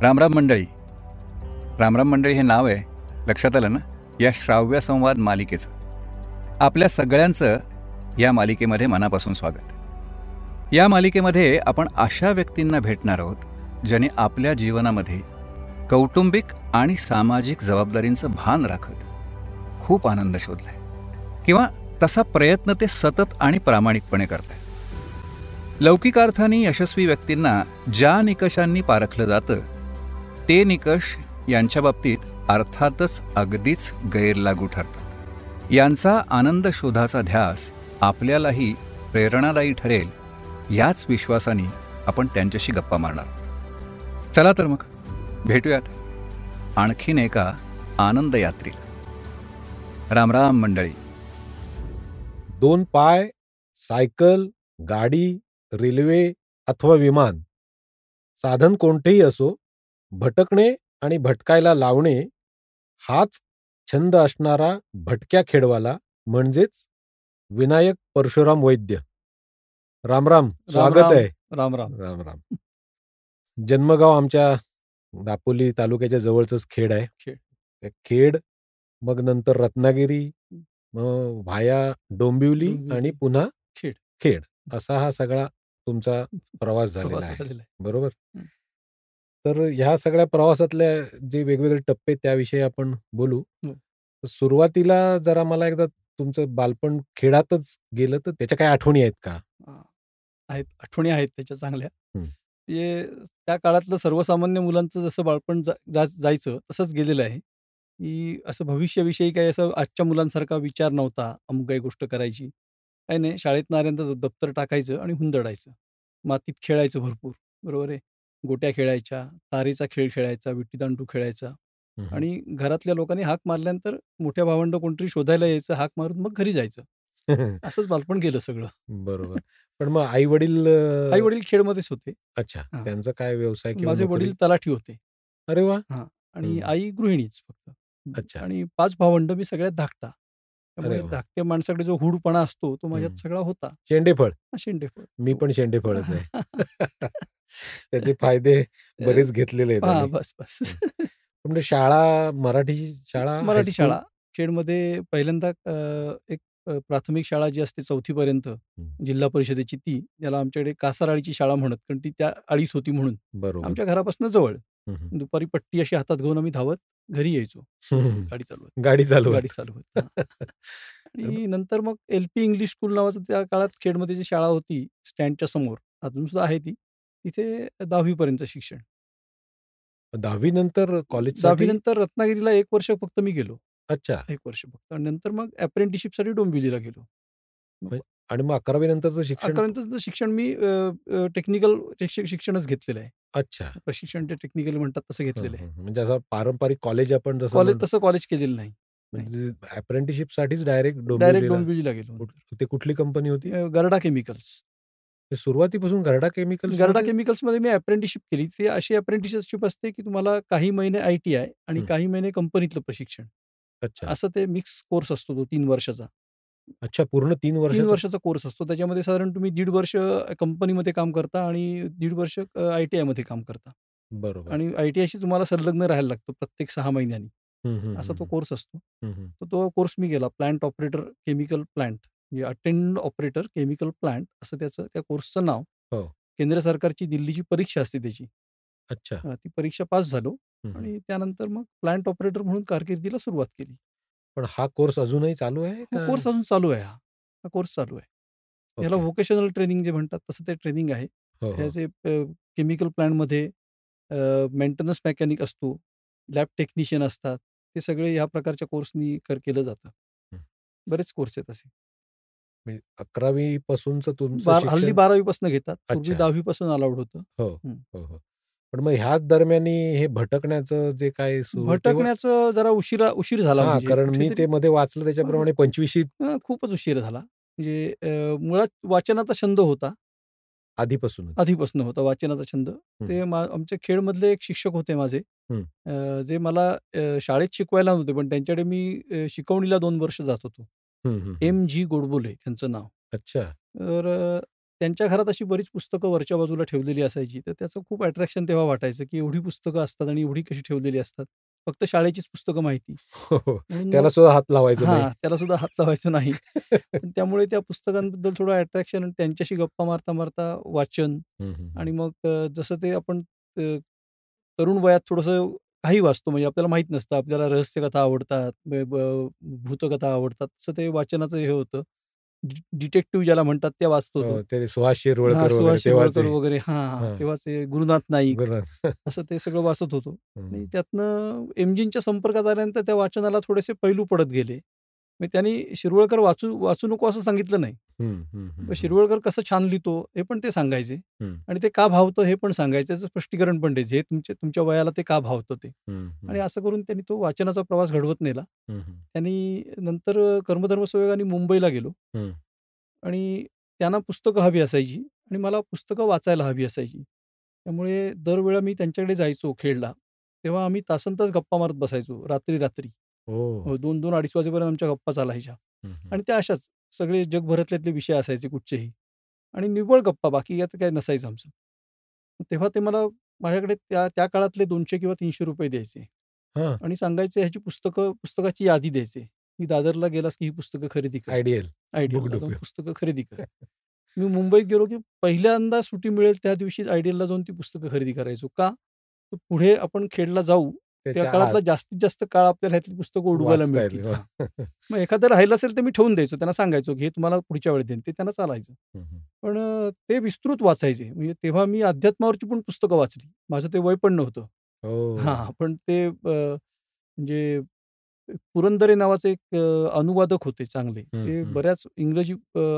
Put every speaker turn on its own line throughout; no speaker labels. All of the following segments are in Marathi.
रामराम मंडळी. रामराम मंडळी हे नाव आहे, लक्षात आलं ना, या श्राव्य संवाद मालिकेचं. आपल्या सगळ्यांचं या मालिकेमध्ये मनापासून स्वागत. या मालिकेमध्ये आपण अशा व्यक्तींना भेटणार आहोत ज्याने आपल्या जीवनामध्ये कौटुंबिक आणि सामाजिक जबाबदारींचं भान राखत खूप आनंद शोधलाय, किंवा तसा प्रयत्न ते सतत आणि प्रामाणिकपणे करतात. लौकिक अर्थाने यशस्वी व्यक्तींना ज्या निकषांनी पारखलं जातं ते निकष यांच्या बाबतीत अर्थातच अगदीच गैरलागू ठरतात. यांचा आनंद शोधाचा ध्यास आपल्यालाही प्रेरणादायी ठरेल याच विश्वासाने आपण त्यांच्याशी गप्पा मारणार. चला तर मग भेटूयात आणखीन एका आनंद यात्रेला. रामराम मंडळी.
2 पाय, सायकल, गाडी, रेल्वे अथवा विमान, साधन कोणतेही असो, भटकणे आणि भटकायला लावणे हाच छंद असणारा भटक्या खेडवाला म्हणजेच विनायक परशुराम वैद्य. रामराम, स्वागत आहे.
राम राम.
राम राम. जन्मगाव आमच्या दापोली तालुक्याच्या जवळचंच खेड आहे. त्या खेड, मग नंतर रत्नागिरी, मग व्हाया डोंबिवली आणि पुन्हा खेड असा हा सगळा तुमचा प्रवास झालेला आहे, बरोबर? तर ह्या सगळ्या प्रवासातल्या जे वेगवेगळे टप्पे त्याविषयी आपण बोलू. सुरुवातीला जरा मला एकदा तुमचं बालपण खेळातच गेलं तर त्याच्या काही आठवणी आहेत का?
आठवणी आहेत त्याच्या चांगल्या. म्हणजे त्या काळातलं सर्वसामान्य मुलांचं जसं बालपण जायचं तसंच गेलेलं आहे, की असं भविष्याविषयी काही असं आजच्या मुलांसारखा विचार नव्हता. अमुक काही गोष्ट करायची काही नाही. शाळेत आल्यानंतर दप्तर टाकायचं आणि हुंदडायचं. मातीत खेळायचं भरपूर, बरोबर आहे. गोट्या खेळायच्या, तारेचा खेळ खेळायचा, विट्टीदांडू खेळायचा. आणि घरातल्या लोकांनी हाक मारल्यानंतर मोठ्या भावंड कोणतरी शोधायला यायचं, हाक मारून मग घरी जायचं. असंच बालपण गेलं सगळं.
बरोबर. पण मग आई
वडील खेळमध्येच होते.
अच्छा, त्यांचा काय व्यवसाय?
माझे वडील तलाठी होते.
अरे वा.
आणि आई गृहिणीच फक्त.
अच्छा.
आणि 5 भावंड, मी सगळ्यात धाकटा. त्यामुळे धाकट्या माणसाकडे जो हुडपणा असतो तो माझ्यात सगळा होता.
शेंडेफळ.
शेंडेफळ.
मी पण शेंडेफळच आहे. त्याचे फायदे बरेच घेतलेले आहेत.
बस.
म्हणजे शाळा, मराठी शाळा
खेडमध्ये पहिल्यांदा एक प्राथमिक शाळा जी असते 4थी पर्यंत जिल्हा परिषदेची, ती त्याला आमच्याकडे कासाराळीची शाळा म्हणत, कारण ती त्या आळीत होती म्हणून.
बरोबर.
आमच्या घरापासून जवळ. दुपारी पट्टी अशी हातात घेऊन आम्ही धावत घरी यायचो, गाडी चालवत. आणि नंतर मग LP इंग्लिश स्कूल नावाचं त्या काळात खेडमध्ये जी शाळा होती स्टँडच्या समोर, अजून सुद्धा आहे ती. तिथे 10वी पर्यंत शिक्षण.
10वी नंतर कॉलेज?
10वी नंतर रत्नागिरीला 1 वर्ष फक्त मी गेलो.
अच्छा.
1 वर्ष फक्त. आणि नंतर मग अप्रेंटिसशिपसाठी डोंबिवलीला गेलो.
आणि मग 11वी नंतरचं शिक्षण?
11वी नंतरचं शिक्षण मी टेक्निकल शिक्षणच घेतलेलं आहे.
अच्छा.
प्रशिक्षण जे टेक्निकल म्हणतात तसं घेतलेलं आहे.
म्हणजे असं पारंपरिक कॉलेज आपण
तसं कॉलेज केलेलं नाही.
म्हणजे अप्रेंटिसशिप साठीच डायरेक्ट
डोंबिवलीला गेलो.
ते कुठली कंपनी होती?
गरडा केमिकल्स.
सुरुवातीपासून गरडा
केमिकल्समध्ये मी अप्रेंटिसशिप केली. ती अशी अप्रेंटिसशिप असते की तुम्हाला काही महिने ITI आणि काही महिने कंपनीतलं प्रशिक्षण.
अच्छा.
असं ते मिक्स कोर्स असतो तो 3 वर्षाचा.
अच्छा, पूर्ण 3
वर्षाचा कोर्स असतो. त्याच्यामध्ये साधारण तुम्ही 1.5 वर्ष कंपनीमध्ये काम करता आणि 1.5 वर्ष ITI मध्ये काम करता.
बरोबर.
आणि ITIशी तुम्हाला संलग्न राहायला लागतं प्रत्येक 6 महिन्यांनी. असा तो कोर्स असतो. तर तो कोर्स मी केला. प्लांट ऑपरेटर केमिकल प्लांट, म्हणजे अटेंडंट ऑपरेटर केमिकल प्लांट असं त्या कोर्सचं नाव. केंद्र सरकारची दिल्लीची परीक्षा असते त्याची.
अच्छा.
ती परीक्षा पास झालो आणि त्यानंतर मग प्लांट ऑपरेटर म्हणून कारकिर्दीला सुरुवात केली.
पण हा कोर्स अजूनही चालू आहे?
कोर्स अजून चालू आहे. हा कोर्स चालू आहे. याला व्होकेशनल ट्रेनिंग जे म्हणतात तसं ते ट्रेनिंग आहे. ह्याचे केमिकल प्लांटमध्ये मेंटेनन्स मेकॅनिक असतो, लॅब टेक्निशियन असतात. ते सगळे ह्या प्रकारच्या कोर्सनी केलं जातं. बरेच कोर्स आहेत असे.
11वी पासूनच तुमचं
हल्ली 12वी पासून घेतात. पूर्वी 10वी पासून अलाउड होतं.
हो. पण मग ह्याच दरम्यान हे भटकण्याचं जे काय
जरा उशीर झाला.
कारण मी ते मध्ये वाचलं त्याच्याप्रमाणे 25शीत
खूपच उशीर झाला. म्हणजे मुळात वाचनाचा छंद होता. आधीपासून होता वाचनाचा छंद. ते आमच्या खेडमधले एक शिक्षक होते माझे, जे मला शाळेत शिकवायला नव्हते, पण त्यांच्याकडे मी शिकवणीला 2 वर्ष जात होतो. MG गोडबोले त्यांचं नाव.
अच्छा.
तर त्यांच्या घरात अशी बरीच पुस्तकं वरच्या बाजूला ठेवलेली असायची. तर त्याचं खूप अट्रॅक्शन तेव्हा वाटायचं, की एवढी पुस्तकं असतात आणि एवढी कशी ठेवलेली असतात. फक्त शाळेचीच पुस्तकं माहिती.
हो, हो.
म्हणून
त्याला
मग
सुद्धा हात लावायचो नाही.
त्याला सुद्धा हात लावायचो नाही. पण त्यामुळे त्या पुस्तकांबद्दल थोडं अट्रॅक्शन आणि त्यांच्याशी गप्पा मारता वाचन
हं, हं, हं.
आणि मग जसं ते आपण तरुण वयात थोडंसं काही वाचतो म्हणजे आपल्याला माहीत नसतं. आपल्याला रहस्यकथा आवडतात, भूतकथा आवडतात. तसं ते वाचनाचं हे होतं. डिटेक्टिव्ह ज्याला म्हणतात ते वाचत होतो.
हो, ते सुहास शिरवळकर वगैरे
सुहास शिरवळकर
तेव्हाचे.
वगैरे
हां.
तेव्हाचे गुरुनाथ नाईक
गुरुनाथ.
असं ते सगळं वाचत होतो. आणि
हं.
त्यातनं एमजींच्या संपर्कात आल्यानंतर त्या वाचनाला थोडेसे पैलू पडत गेले. मग त्यांनी शिरवळकर वाचू वाचू नको असं सांगितलं नाही.
हं, हं, हं,
मग
हं.
शिरवळकर कसं छान लिहितो हे पण ते सांगायचे
हं,
आणि ते का भावतं हे पण सांगायचे. याचं स्पष्टीकरण पण द्यायचे. हे तुमच्या वयाला ते का भावतं ते.
हं,
आणि
हं,
असं करून त्यांनी तो वाचनाचा प्रवास घडवत नेला.
हं, हं,
त्यांनी नंतर कर्मधर्म संयोगाने मुंबईला गेलो
हं.
आणि त्यांना पुस्तकं हवी असायची आणि मला पुस्तकं वाचायला हवी असायची. त्यामुळे दरवेळा मी त्यांच्याकडे जायचो खेडला. तेव्हा आम्ही तासनतास गप्पा मारत बसायचो रात्री-रात्री.
ओह!
2-2 अडीच वाजेपर्यंत आमच्या गप्पा चालायच्या
हं, हं.
आणि त्या अशाच सगळे जगभरातले विषय असायचे कुठचेही आणि निव्वळ गप्पा बाकी यात काही नसायचं आमचं. तेव्हा ते मला माझ्याकडे त्या त्या काळातले 200 किंवा ₹300 द्यायचे
हां.
आणि सांगायचे ह्याची पुस्तकाची यादी द्यायचे. की दादरला गेलास की ही पुस्तकं खरेदी कर.
आयडियल.
आयडियलला जाऊन
बुकडुक.
पुस्तकं खरेदी कर. मी मुंबईत गेलो की पहिल्यांदा सुट्टी मिळेल त्या दिवशीच आयडियलला जाऊन ती पुस्तकं खरेदी करायचो. का? तर पुढे आपण खेडला जाऊ, त्या
त्याच्या आत
काळातला जास्तीत जास्त काळ आपल्याला ह्यातली पुस्तकं उडवायला
वाचता
मिळतील.
येईल.
हां. मग एखादं राहिलं असेल तर मी ठेवून द्यायचो. त्यांना सांगायचो की हे तुम्हाला पुढच्या वेळेत देईन. ते त्यांना चालायचं.
हं, हं.
पण ते विस्तृत वाचायचे. म्हणजे तेव्हा मी अध्यात्मावरची पण पुस्तकं वाचली. माझं ते वय पण नव्हतं.
ओह!
पण ते म्हणजे पुरंदरे नावाचे एक अनुवादक होते चांगले.
हं,
ते
हं.
बऱ्याच इंग्रजी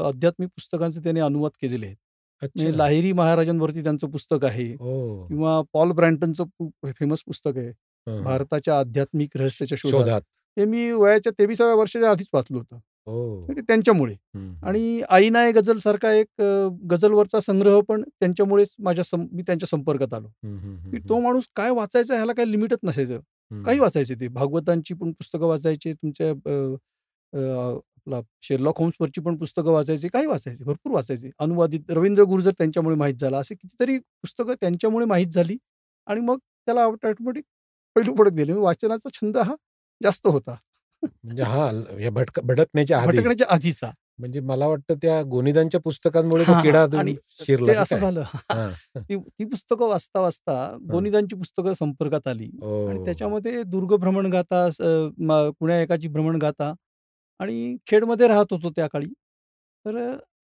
आध्यात्मिक पुस्तकांचे त्याने अनुवाद केलेले आहेत. म्हणजे
अच्छा.
लाहिरी महाराजांवरती त्यांचं पुस्तक आहे
ओह!
किंवा पॉल ब्रँटनचं फेमस पुस्तक आहे.
हं, हं.
भारताच्या आध्यात्मिक रहस्याच्या शोधात.
शोधात.
ते मी वयाच्या 23व्या वर्षाच्या आधीच वाचलं होतं.
ओह!
म्हणजे त्यांच्यामुळे.
हं, हं.
आणि आईना ए गझलसारखा एक गझलवरचा संग्रह पण त्यांच्यामुळेच मी त्यांच्या संपर्कात आलो.
हं, हं,
की
हं, हं.
तो माणूस काय वाचायचा ह्याला काही लिमिटच नसायचं. काही
हं.
वाचायचे ते. भागवतांची पण पुस्तकं वाचायचे. तुमच्या आपला शेरलॉक होम्सवरची पण पुस्तकं वाचायचे. काही वाचायचे. भरपूर वाचायचे. अनुवादित रवींद्र गुर्जर त्यांच्यामुळे माहीत झाला. असे कितीतरी पुस्तकं त्यांच्यामुळे माहीत झाली आणि मग त्याला ऑटोमॅटिक पैलू पडत गेले. वाचनाचा छंद हा जास्त होता.
म्हणजे या भटकण्याच्या आधी.
भटकण्याच्या आधीचा.
म्हणजे मला वाटतं त्या गोनीदांच्या पुस्तकांमुळे तो
हां, हां.
किडा
आणि
शिरला
ते
की
असं
काय?
झालं.
हां.
ती ती पुस्तकं वाचता
हां.
गोनीदांची पुस्तकं संपर्कात आली आणि
ओह!
त्याच्यामध्ये दुर्ग भ्रमणगाथा, कुण्या एकाची भ्रमणगाथा आणि खेडमध्ये राहत होतो त्या काळी. तर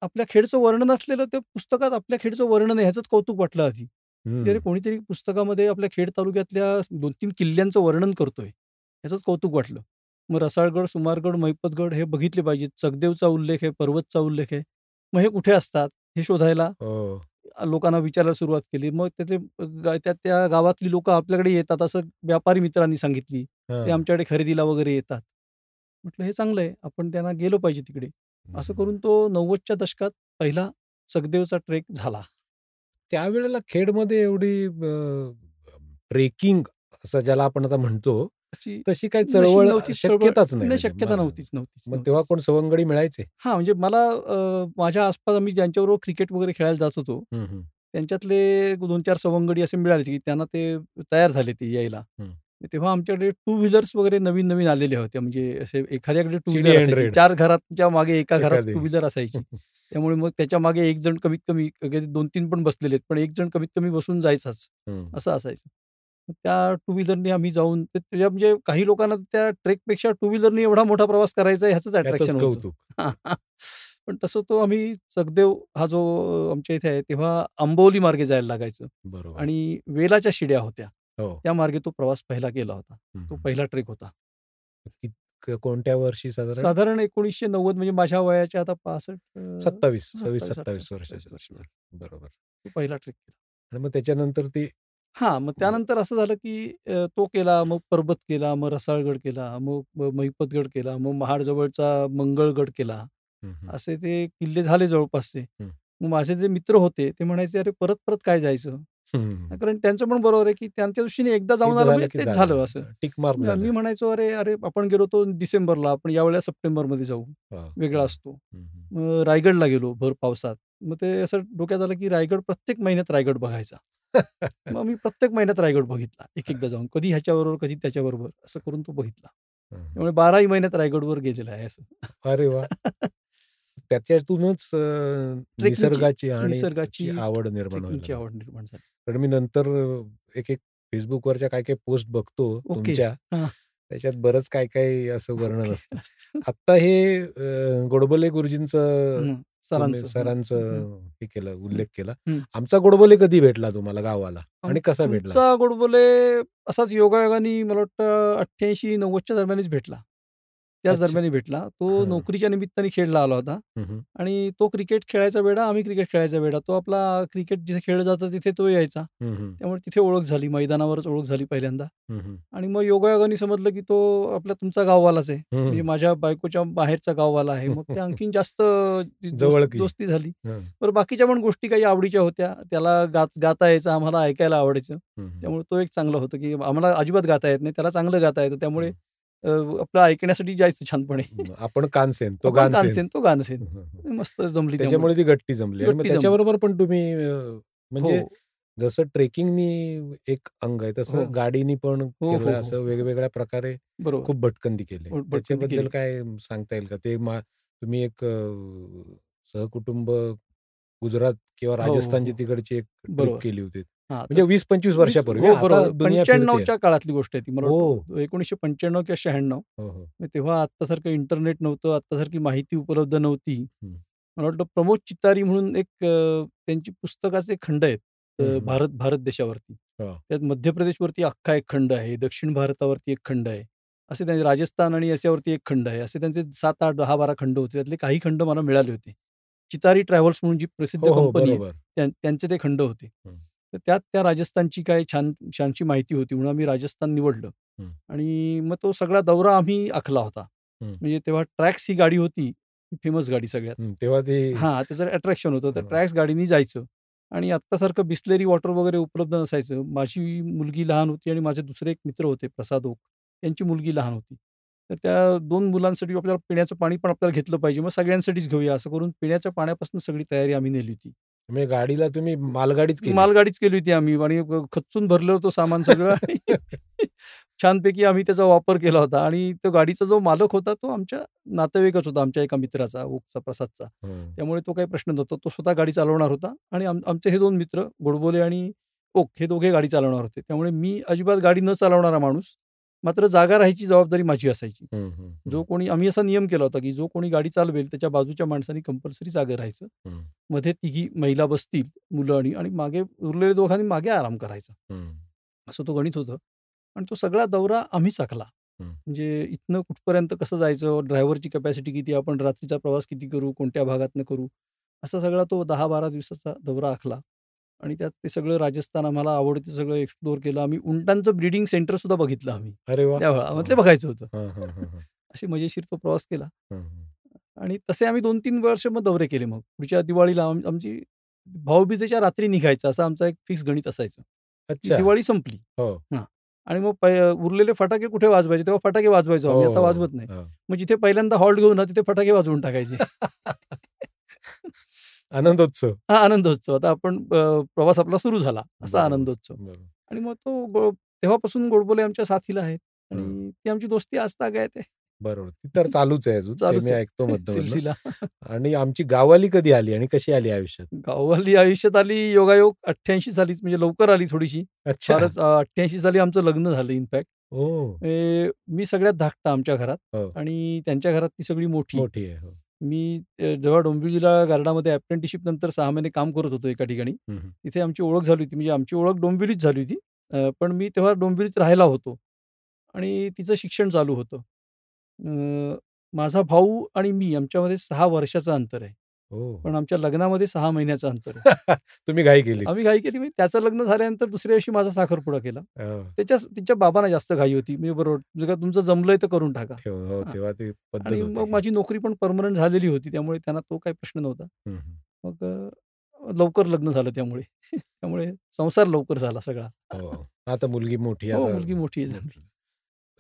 आपल्या खेडचं वर्णन असलेलं त्या पुस्तकात आपल्या खेडचं वर्णन आहे ह्याचंच कौतुक वाटलं आधी. की अरे
हं.
कोणीतरी पुस्तकामध्ये आपल्या खेड तालुक्यातल्या 2-3 किल्ल्यांचं वर्णन करतोय. ह्याचंच कौतुक वाटलं. मग रसाळगड, सुमारगड, महिपतगड हे बघितले पाहिजेत. चकदेवचा उल्लेख आहे, पर्वतचा उल्लेख आहे. मग हे कुठे असतात? हे शोधायला
हो.
लोकांना विचारायला सुरुवात केली. मग त्याचे त्या गावातली लोकं आपल्याकडे येतात असं व्यापारी मित्रांनी सांगितली. ते
हां.
आमच्याकडे खरेदीला वगैरे येतात. म्हटलं हे चांगलं आहे. आपण त्यांना गेलो पाहिजे तिकडे.
हं,
असं
हं.
करून तो 90च्या दशकात पहिला सगदेवचा ट्रेक झाला.
त्यावेळेला खेडमध्ये एवढी ट्रेकिंग असं ज्याला आपण आता म्हणतो,
अशी
तशी काही
नशीब
चळवळ
नव्हतीच चळवळ
शक्यताच नाही
नाही
म्हणजे
शक्यता नव्हतीच, नव्हतीच,
मग तेव्हा
नव्हतीच.
कोण सवंगडी मिळायचे?
म्हणजे मला माझ्या आसपास आम्ही ज्यांच्याबरोबर क्रिकेट वगैरे खेळायला जात होतो,
हं, हं,
त्यांच्यातले 2-4 सवंगडी असे मिळाले, की त्यांना ते तयार झाले ते यायला.
हं.
तेव्हा आमच्याकडे टू व्हीलर्स वगैरे नवीन-नवीन आलेल्या होत्या. म्हणजे असे एखाद्याकडे टू व्हीलर असायची.
CD100
4 घराच्या मागे एका घरात
एखादी.
टू व्हीलर असायची. त्यामुळे मग त्याच्या मागे एक जण कमीत कमी 2-3 पण बसलेले आहेत. पण एक जण कमीत कमी बसून जायचाच.
हं.
असं असायचं. मग त्या टू व्हीलरनी आम्ही जाऊन त्याच्या म्हणजे काही लोकांना त्या ट्रेकपेक्षा टू व्हीलरनी एवढा मोठा प्रवास करायचा आहे ह्याचंच
त्याचंच
अट्रॅक्शन होतं.
कौतुक.
पण तसं तो आम्ही चकदेव हा जो आमच्या इथे आहे तेव्हा आंबोली मार्गे जायला लागायचं
बरोबर.
आणि वेलाच्या शिड्या होत्या.
हो.
त्या मार्गे तो प्रवास पहिला केला होता.
हं,
तो
हं.
पहिला ट्रेक होता.
कोणत्या वर्षी साधारण?
साधारण 1990 म्हणजे माझ्या वयाच्या आता 65
26
27
वर्षाचे.
वर्ष.
बरोबर.
तो पहिला ट्रेक केला.
आणि मग त्याच्यानंतर ती
मग त्यानंतर असं झालं, की तो केला, मग पर्बत केला, मग रसाळगड केला, मग महिपतगड केला, मग महाडजवळचा मंगळगड केला.
हं, हं,
असे ते किल्ले झाले जवळपासचे.
हं.
मग माझे जे मित्र होते ते म्हणायचे, "अरे परत-परत काय जायचं?
हं.
कारण त्यांचं पण बरोबर आहे, की त्यांच्या दृष्टीने एकदा जाऊन
एकदा
आलं
झालं
म्हणजे
की
तेच
झालं.
झालं असं.
टिक मार्क
मी
झालं.
म्हणायचो, "अरे, अरे, आपण गेलो होतो डिसेंबरला, आपण यावेळेला सप्टेंबरमध्ये जाऊ."
हां,
वेगळा
हां.
असतो.
हं, हं.
मग रायगडला गेलो भर पावसात. मग ते असं डोक्यात आलं, की रायगड प्रत्येक महिन्यात रायगड बघायचा. मग मी प्रत्येक महिन्यात रायगड बघितला, एक-एकदा जाऊन. कधी ह्याच्याबरोबर, कधी त्याच्याबरोबर असं करून तो बघितला.
हं, हं.
त्यामुळे 12ही महिन्यात रायगडवर गेलेला आहे असं.
अरे वाह! त्याच्यातूनच
ट्रेकिंगची
निसर्गाची आणि ची
निसर्गाची
आवड निर्माण व्हायला
ट्रेकिंगची
लागली.
आवड निर्माण झाली.
कारण मी नंतर एक-एक Facebookवरच्या काही-काही पोस्ट बघतो
ओके.
तुमच्या.
हां.
त्याच्यात बरंच काही-काही असं वर्णन
ओके.
असतं.
असतं.
आत्ता हे गोडबोले गुरुजींचं
हं.
तुम्ही
सरांचं. हां. हं,
सरांचं हे केलं,
हं,
उल्लेख केला.
हं.
आमचा गोडबोले कधी भेटला तुम्हाला गावाला आणि कसा भेटला?
आमचा गोडबोले असाच योगायोगाने मला वाटतं 88-90च्या दरम्यानच भेटला. त्याच
अच्छा.
दरम्यान भेटला. तो
हां.
नोकरीच्या निमित्ताने खेळला आला होता
हं, हं.
आणि तो क्रिकेट खेळायचा वेडा, आम्ही क्रिकेट खेळायचा वेडा. तो आपला क्रिकेट जिथे खेळलं जातं तिथे तो यायचा.
हं, हं.
त्यामुळे तिथे ओळख झाली. मैदानावरच ओळख झाली पहिल्यांदा
हं, हं.
आणि मग योगायोगाने समजलं, की तो आपला तुमचा गाववालाच आहे. म्हणजे
हं.
माझ्या बायकोच्या बाहेरचा गाववाला आहे. मग ते आणखीन जास्त ती
जवळकी.
दोस्ती झाली.
हं.
बरं बाकीच्या पण गोष्टी काही आवडीच्या होत्या. त्याला गाता यायचं, आम्हाला ऐकायला आवडायचं.
हं, हं.
त्यामुळे तो एक चांगलं होतं, की आम्हाला अजिबात गाता येत नाही. त्याला चांगलं गाता येतं. त्यामुळे
हं.
आपलं ऐकण्यासाठी जायचं छानपणे.
आपण कानसेन, तो
आपण
गानसेन.
कानसेन, तो गानसेन.
हं, हं.
मस्त जमली त्यामुळे.
त्याच्यामुळे ती गट्टी जमली आणि मग
गट्टी जमली.
त्याच्याबरोबर पण तुम्ही
हो,
म्हणजे जसं ट्रेकिंगनी एक अंग आहे,
हो.
तसं गाडीनी पण
हो,
केलं
हो, हो.
असं वेगवेगळ्या प्रकारे
बरोबर.
खूप भटकंती केली.
भटकंती
त्याच्याबद्दल
केली.
काय सांगता येईल का? ते तुम्ही एक सहकुटुंब गुजरात किंवा
हो, हो,
राजस्थानची
हो.
तिकडची एक ट्रिप
बरोबर.
केली होती.
हां, तर
म्हणजे 20-25
20
वर्षापूर्वी
हो,
आता
बरोबर.
दुनिया फिरते.
95च्या काळातली गोष्ट आहे ती. मला
ओह!
वाटतं 1995 किंवा 96.
हो, हो.
तेव्हा आत्तासारखं इंटरनेट नव्हतं, आत्तासारखी माहिती उपलब्ध नव्हती.
हं.
मला वाटतं प्रमोद चित्तारी म्हणून एक त्यांची पुस्तकाचे खंड आहेत
हं, हं.
भारत भारत देशावरती.
हां.
त्यात मध्य प्रदेशवरती अख्खा एक खंड आहे, दक्षिण भारतावरती एक खंड आहे. असे त्यांचे राजस्थान आणि याच्यावरती एक खंड आहे. असे त्यांचे 7, 8, 10, 12 खंड होते. त्यातले काही खंड मला मिळाले होते. चितारी ट्रॅव्हल्स म्हणून जी प्रसिद्ध
हो, हो.
कंपनी आहे,
बरोबर.
त्यांचे ते खंड होते.
हं,
तर त्यात त्या राजस्थानची काही छानशी माहिती होती म्हणून आम्ही राजस्थान निवडलं
हं,
आणि मग तो सगळा दौरा आम्ही आखला होता.
हं,
म्हणजे तेव्हा ट्रॅक्स ही गाडी होती, ही फेमस गाडी सगळ्यात.
हं. तेव्हा ते
हां, त्याचं अट्रॅक्शन होतं. तर
हं,
ट्रॅक्स गाडीनी जायचं आणि आत्तासारखं बिसलेरी वॉटर वगैरे उपलब्ध नसायचं. माझी मुलगी लहान होती आणि माझे दुसरे एक मित्र होते प्रसाद ओक, त्यांची मुलगी लहान होती. तर त्या 2 मुलांसाठी आपल्याला पिण्याचं पाणी पण आपल्याला घेतलं पाहिजे. मग सगळ्यांसाठीच घेऊया असं करून पिण्याच्या पाण्यापासून सगळी तयारी आम्ही नेली होती.
म्हणजे गाडीला तुम्ही मालगाडीच केली.
मालगाडीच केली होती आम्ही आणि खच्चून भरलं होतं सामान सगळं आणि छानपैकी आम्ही त्याचा वापर केला होता आणि तो गाडीचा जो मालक होता तो आमच्या नातेवाईकच होता, आमच्या एका मित्राचा, ओकचा, प्रसादचा.
हं,
त्यामुळे तो काही प्रश्न नव्हता. तो स्वतः गाडी चालवणार होता आणि आमचे हे 2 मित्र गोडबोले आणि ओक हे दोघे गाडी चालवणार होते. त्यामुळे मी अजिबात गाडी न चालवणारा माणूस, मात्र जागा राहायची जबाबदारी माझी असायची.
हं, हं, हं,
जो कोणी आम्ही असा नियम केला होता, की जो कोणी गाडी चालवेल त्याच्या बाजूच्या माणसाने कंपल्सरी जागा राहायचं.
हं,
मध्ये तिघी महिला बसतील, मुलं आणि मागे उरलेल्या दोघांनी मागे आराम करायचा.
हं,
असं तो गणित होतं आणि तो सगळा दौरा आम्हीच आखला.
हं.
म्हणजे इथनं कुठपर्यंत कसं जायचं, ड्रायव्हरची कॅपॅसिटी किती, आपण रात्रीचा प्रवास किती करू, कोणत्या भागातनं करू, असा सगळा तो 10-12 दिवसाचा दौरा आखला आणि त्यात ते सगळं राजस्थान आम्हाला आवडतं सगळं एक्सप्लोर केलं. आम्ही उंटांचं ब्रीडिंग सेंटरसुद्धा बघितलं आम्ही.
अरे वाह!
त्या
हां.
ते बघायचं होतं.
हां, हां, हां, हां.
अशी मजेशीर तो प्रवास केला
हं, हं.
आणि तसे आम्ही 2-3 वर्ष मग दौरे केले मग. पुढच्या दिवाळीला आमची भाऊबीजेच्या रात्री निघायचं असं आमचा एक फिक्स गणित असायचं. की
अच्छा.
दिवाळी संपली.
हो.
हां. आणि मग उरलेले फटाके कुठे वाजवायचे? तेव्हा फटाके वाजवायचो
हो,
आम्ही. आता
हो.
वाजवत नाही.
हो.
मग जिथे पहिल्यांदा हॉल्ट घेऊ ना, तिथे फटाके वाजवून टाकायचे.
आनंदोत्सव.
हा आनंदोत्सव. आता आपण प्रवास आपला सुरू झाला, असा
बरोबर,
आनंदोत्सव.
बरोबर.
आणि मग तो तेव्हापासून गोडबोले आमच्या साथीला आहेत
हं.
आणि ती आमची दोस्ती आजतागायत आहे.
बरोबर. ती तर चालूच आहे अजून. ते
चालूच
मी
आहे.
ऐकतो मधनं-मधनं.
सिलसिला.
आणि आमची गाववाली कधी आली आणि कशी आली आयुष्यात?
गाववाली आयुष्यात आली योगायोग 88 सालीच म्हणजे लवकर आली थोडीशी.
अच्छा.
फारच 88 साली आमचं लग्न झालं इनफॅक्ट.
ओह!
मी सगळ्यात धाकटा आमच्या घरात
हो.
आणि त्यांच्या घरात ती सगळी मोठी.
मोठी आहे. हो.
मी जेव्हा डोंबिवलीला गार्डामध्ये अप्रेंटिसशिप नंतर 6 महिने काम करत होतो एका ठिकाणी.
हं, हं.
तिथे आमची ओळख झाली होती. म्हणजे आमची ओळख डोंबिवलीत झाली होती. पण मी तेव्हा डोंबिवलीत राहायला होतो आणि तिचं शिक्षण चालू होतं. माझा भाऊ आणि मी आमच्यामध्ये 6 वर्षाचं अंतर आहे.
ओह!
पण आमच्या लग्नामध्ये 6 महिन्याचं अंतर आहे.
तुम्ही घाई केलीत.
आम्ही घाई केली म्हणजे त्याचं लग्न झाल्यानंतर दुसऱ्या दिवशी माझा साखरपुडा केला.
हो.
तिच्या बाबांना जास्त घाई होती. मी बरोबर जर का तुमचं जमलंय तर करून टाका.
हो,
हां.
तेव्हा ती पद्धत
आणि
होती
मग
ती.
माझी नोकरी पण पर्मनंट झालेली होती. त्यामुळे त्यांना तो काही प्रश्न नव्हता.
हं, हं.
मग लवकर लग्न झालं त्यामुळे. त्यामुळे संसार लवकर झाला सगळा.
हो. आता मुलगी मोठी
हो,
आता
मुलगी मोठी आहे झाली.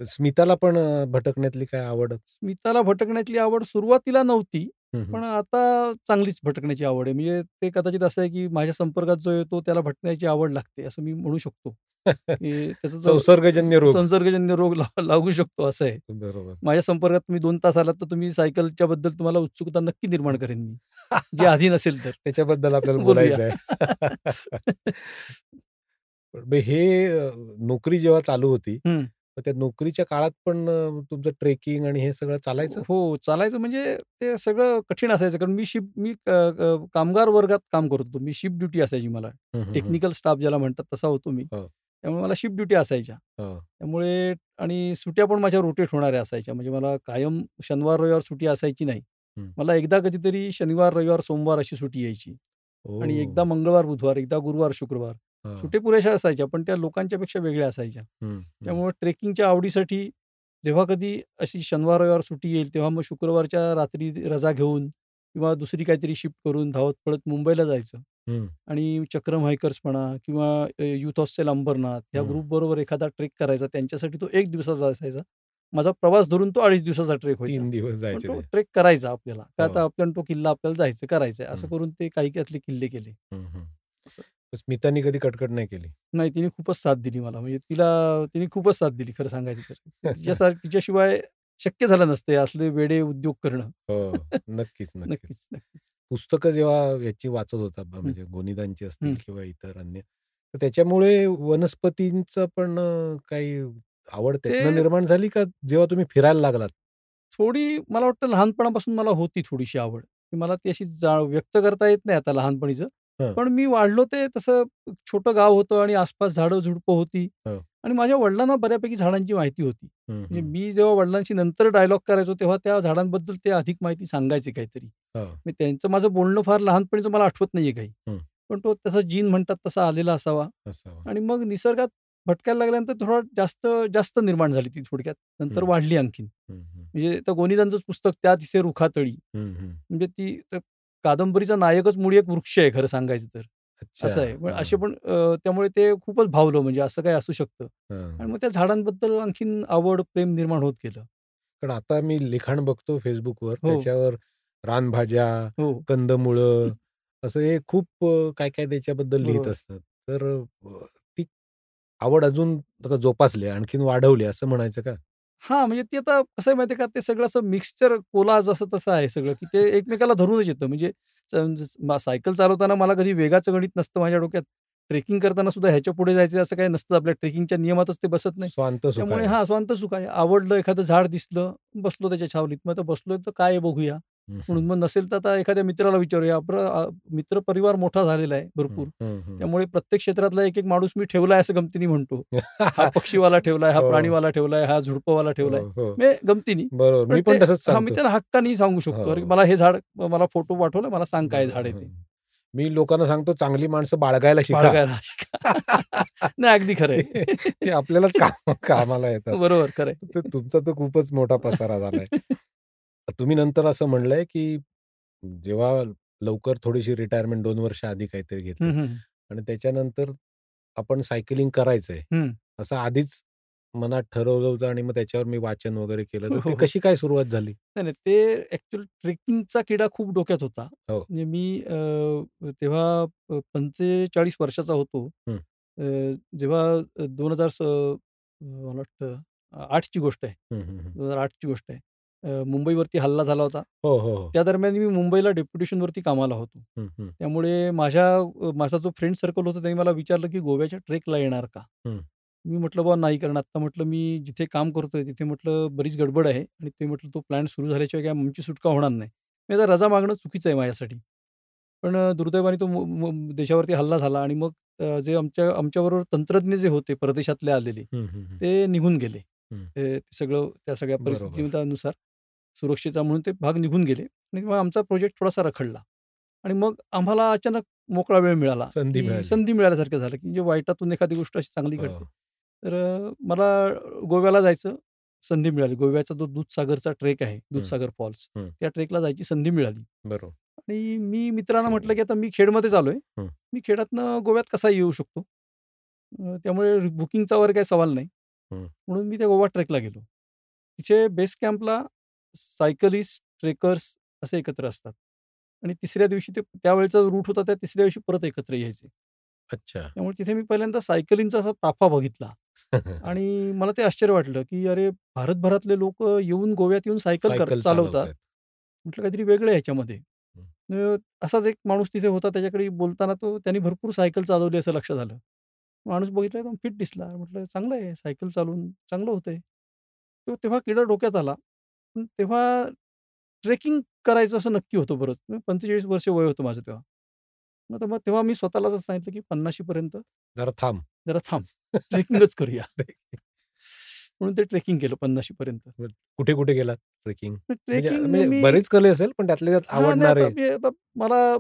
स्मिताला पण भटकण्यातली काय आवड?
स्मिताला भटकण्याची आवड सुरुवातीला नव्हती.
हं, हं.
पण आता चांगलीच भटकण्याची आवड आहे. म्हणजे ते कदाचित असं आहे, की माझ्या संपर्कात जो येतो त्याला भटकण्याची आवड लागते, असं मी म्हणू शकतो. की त्याचा जो
संसर्गजन्य रोग.
संसर्गजन्य रोग लागू शकतो असं आहे.
बरोबर.
माझ्या संपर्कात तुम्ही 2 तास आलात, तर तुम्ही सायकलच्या बद्दल तुम्हाला उत्सुकता नक्की निर्माण करेन मी. जे आधी नसेल तर.
त्याच्याबद्दल आपल्याला
बोलूया.
बोलायचं आहे. पण हे नोकरी जेव्हा चालू होती,
हं.
तर त्या नोकरीच्या काळात पण तुमचं ट्रेकिंग आणि हे सगळं चालायचं?
हो, चालायचं म्हणजे ते सगळं कठीण असायचं. कारण मी कामगार वर्गात काम करत होतो. मी शिफ्ट ड्युटी असायची मला.
हं, हं, हं.
टेक्निकल स्टाफ ज्याला म्हणतात तसा होतो मी.
हो.
त्यामुळे मला शिफ्ट ड्युटी असायच्या.
हो.
त्यामुळे आणि सुट्ट्या पण माझ्या रोटेट होणाऱ्या असायच्या. म्हणजे मला कायम शनिवार, रविवार सुट्टी असायची नाही.
हं.
मला एकदा कधीतरी शनिवार, रविवार, सोमवार अशी सुट्टी यायची. आणि एकदा
ओह!
मंगळवार, बुधवार, एकदा गुरुवार, शुक्रवार.
हां.
सुट्ट्या पुरेशा असायच्या, पण त्या लोकांच्यापेक्षा वेगळ्या असायच्या.
हं, हं.
त्यामुळे ट्रेकिंगच्या आवडीसाठी जेव्हा कधी अशी शनिवार, रविवार सुट्टी येईल, तेव्हा मग शुक्रवारच्या रात्री रजा घेऊन किंवा दुसरी काहीतरी शिफ्ट करून धावत पळत मुंबईला जायचं.
हं.
आणि चक्रम हायकर्स म्हणा किंवा युथ हॉस्टेल अंबरनाथ ह्या
हं.
ग्रुपबरोबर एखादा ट्रेक करायचा. त्यांच्यासाठी तो 1 दिवसाचा असायचा. माझा प्रवास धरून तो 2.5 दिवसाचा ट्रेक व्हायचा.
3 दिवस
पण
जायचे
तो
ते.
ट्रेक करायचा आपल्याला. का
हो.
आता आपल्याला तो किल्ला आपल्याला जायचं, करायचं आहे. असं
हं.
करून ते काही त्यातले किल्ले केले.
हं, हं.
असं.
तर स्मितानी कधी कटकट नाही केली?
नाही, तिने खूपच साथ दिली मला. म्हणजे तिने खूपच साथ दिली खरं सांगायचं तर. तिच्याशिवाय शक्य झालं नसतं हे असले वेडे उद्योग करणं.
हो. नक्कीच, नक्कीच.
नक्कीच, नक्कीच.
पुस्तकं जेव्हा याची वाचत होता
हं,
म्हणजे गोनीदांची असतील
हं.
किंवा इतर अन्य, तर त्याच्यामुळे वनस्पतींचं पण काही आवड
ते
त्यातनं निर्माण झाली का जेव्हा तुम्ही फिरायला लागलात?
थोडी मला वाटतं लहानपणापासून मला होती थोडीशी आवड. की मला ती अशी व्यक्त करता येत नाही आता लहानपणीचं.
हं.
पण मी वाढलो ते तसं छोटं गाव होतं आणि आसपास झाडं-झुडपं होती
हो.
आणि माझ्या वडिलांना बऱ्यापैकी झाडांची माहिती होती.
हं,
म्हणजे
हं.
मी जेव्हा वडिलांशी नंतर डायलॉग करायचो, तेव्हा त्या झाडांबद्दल ते अधिक माहिती सांगायचे काहीतरी.
हो.
मी त्यांचं माझं बोलणं फार लहानपणीचं मला आठवत नाहीये काही.
हं.
पण तो तसा जीन म्हणतात तसा आलेला असावा
असावं.
आणि मग निसर्गात भटकायला लागल्यानंतर थोडं जास्त जास्त निर्माण झाली ती थोडक्यात. नंतर
हं.
वाढली आणखीन.
हं, हं.
म्हणजे त्या गोनीदांचंच पुस्तक त्या तिथे रुखातळी.
हं, हं.
म्हणजे ती त्या कादंबरीचा नायकच मुळी एक वृक्ष आहे खरं सांगायचं तर.
अच्छा.
असं आहे. पण असे
हां.
पण त्यामुळे ते खूपच भावलं म्हणजे असं काही असू शकतं. आणि
हां.
मग त्या झाडांबद्दल आणखीन आवड, प्रेम निर्माण होत गेलं.
पण आता मी लिखाण बघतो Facebookवर
हो,
त्याच्यावर रानभाज्या,
हो.
कंदमुळं असं हे खूप काय-काय त्याच्याबद्दल लिहित
बरोबर.
असतात. तर ती आवड अजून आता जोपासली, आणखीन वाढवली असं म्हणायचं का?
हां, म्हणजे ते आता कसं आहे माहिती आहे का, ते सगळं असं मिक्सचर कोलाज असं तसं आहे सगळं, की ते एकमेकाला धरूनच येतं. म्हणजे सायकल चालवताना मला कधी वेगाचं गणित नसतं माझ्या डोक्यात. ट्रेकिंग करताना सुद्धा ह्याच्या पुढे जायचं असं काही नसतं. आपल्या ट्रेकिंगच्या नियमातच ते बसत नाही.
स्वांत
त्यामुळे
सुखाय.
हां, स्वांत सुख आहे. आवडलं, एखादं झाड दिसलं, बसलो त्याच्या छावणीत. मग आता बसलोय तर काय आहे बघूया.
हं, हं.
म्हणून मग नसेल तर आता एखाद्या मित्राला विचारूया. आपला मित्रपरिवार मोठा झालेला आहे
हं,
भरपूर.
हं, हं.
त्यामुळे प्रत्येक क्षेत्रातला एक-एक माणूस मी ठेवलाय असं गमतीने म्हणतो. हा पक्षीवाला ठेवलाय, हा
हो,
प्राणीवाला ठेवलाय, हा झुडपवाला ठेवलाय.
हो, हो.
म्हणजे गमतीनी.
बरोबर.
पण
मी
ते
पण तसंच
हां, मी
सांगतो.
त्याला हक्कानेही सांगू शकतो. अरे,
हो.
मला हे झाड मला फोटो पाठवला, मला सांग काय झाड आहे
हं.
ते.
मी लोकांना सांगतो चांगली माणसं बाळगायला शिका.
बाळगायला शिका. नाही अगदी खरं
ते
आहे.
ते आपल्यालाच कामाला येतात.
बरोबर, खरं
तर
आहे.
तुमचा तर खूपच मोठा पसारा झालाय. तुम्ही नंतर असं म्हणलंय, की जेव्हा लवकर थोडीशी रिटायरमेंट 2 वर्ष आधी काहीतरी घेतली
हं, हं.
आणि त्याच्यानंतर आपण सायकलिंग करायचंय,
हं.
असं आधीच मनात ठरवलं होतं आणि मग त्याच्यावर मी वाचन वगैरे केलं.
हो,
तर
हो,
ते
हो.
कशी काय सुरुवात झाली?
नाही, नाही. ते ॲक्चुअल ट्रेकिंगचा किडा खूप डोक्यात होता.
हो.
म्हणजे मी तेव्हा 45 वर्षाचा होतो.
हं.
अ, जेव्हा 2000 मला वाटतं 8 ची गोष्ट आहे.
हं, हं, हं.
2008 ची गोष्ट आहे. मुंबईवरती हल्ला झाला होता.
हो, हो, हो.
त्या दरम्यान मी मुंबईला डेप्युटेशनवरती कामाला होतो.
हं, हं.
त्यामुळे माझा जो फ्रेंड सर्कल होता त्यांनी मला विचारलं, की "गोव्याच्या ट्रेकला येणार का?"
हं.
मी म्हटलं, "बुवा नाही." कारण आत्ता म्हटलं मी जिथे काम करतोय तिथे म्हटलं बरीच गडबड आहे आणि ते म्हटलं तो प्लॅन सुरू झाल्याशिवाय काय आमची सुटका होणार नाही. मी आता रजा मागणं चुकीचं आहे माझ्यासाठी. पण दुर्दैवाने तो देशावरती हल्ला झाला आणि मग जे आमच्याबरोबर तंत्रज्ञ जे होते परदेशातले आलेले,
हं, हं, हं.
ते निघून गेले.
हं.
ते सगळं त्या सगळ्या
बरोबर.
परिस्थितीनुसार सुरक्षेचा म्हणून ते भाग निघून गेले आणि मग आमचा प्रोजेक्ट थोडासा रखडला. आणि मग आम्हाला अचानक मोकळा वेळ मिळाला,
संधी
की
मिळाली.
संधी मिळाल्यासारखं झालं, की म्हणजे वाईटातून एखादी गोष्ट अशी चांगली घडते.
हो.
तर मला गोव्याला जायचं संधी मिळाली. गोव्याचा जो दूधसागरचा ट्रेक आहे,
हं,
दूधसागर फॉल्स,
हं.
त्या ट्रेकला जायची संधी मिळाली.
बरोबर.
आणि मी मित्रांना म्हटलं, की आता मी खेडमध्येच आलोय.
हं.
मी खेडातनं गोव्यात कसा येऊ शकतो? त्यामुळे बुकिंगचा वगैरे काही सवाल नाही.
हं.
म्हणून मी त्या गोवा ट्रेकला गेलो. तिथे बेस कॅम्पला सायकलिस्ट, ट्रेकर्स असे एकत्र असतात आणि तिसऱ्या दिवशी ते त्यावेळचा रूट होता त्या तिसऱ्या दिवशी परत एकत्र यायचे.
अच्छा.
त्यामुळे तिथे मी पहिल्यांदा सायकलिंगचा असा ताफा बघितला आणि मला ते आश्चर्य वाटलं, की अरे भारतभरातले लोकं येऊन गोव्यात येऊन सायकल
सायकल
चालवतात.
चालवतायत.
म्हटलं काहीतरी वेगळं आहे ह्याच्यामध्ये.
हं.
असाच एक माणूस तिथे होता त्याच्याकडे बोलताना त्यांनी भरपूर सायकल चालवली असं लक्षात आलं. माणूस बघितला एकदम फिट दिसला. म्हटलं चांगलं आहे सायकल चालवून चांगलं होतंय. तेव्हा किडा डोक्यात आला. पण तेव्हा ट्रेकिंग करायचं असं नक्की होतं बरंच. 45 वर्ष वय होतं माझं तेव्हा. मग तेव्हा मी स्वतःलाच असं सांगितलं, की 50शी पर्यंत
जरा थांब.
जरा थांब. ट्रेकिंगच करूया. म्हणून ते ट्रेकिंग केलं 50शी पर्यंत.
कुठे-कुठे गेलात ट्रेकिंग? म्हणजे
ट्रेकिंग
म्हणजे
मी
बरेच केले असेल, पण त्यातल्या त्यात
हां, नाही
आवडणारे?
आता मला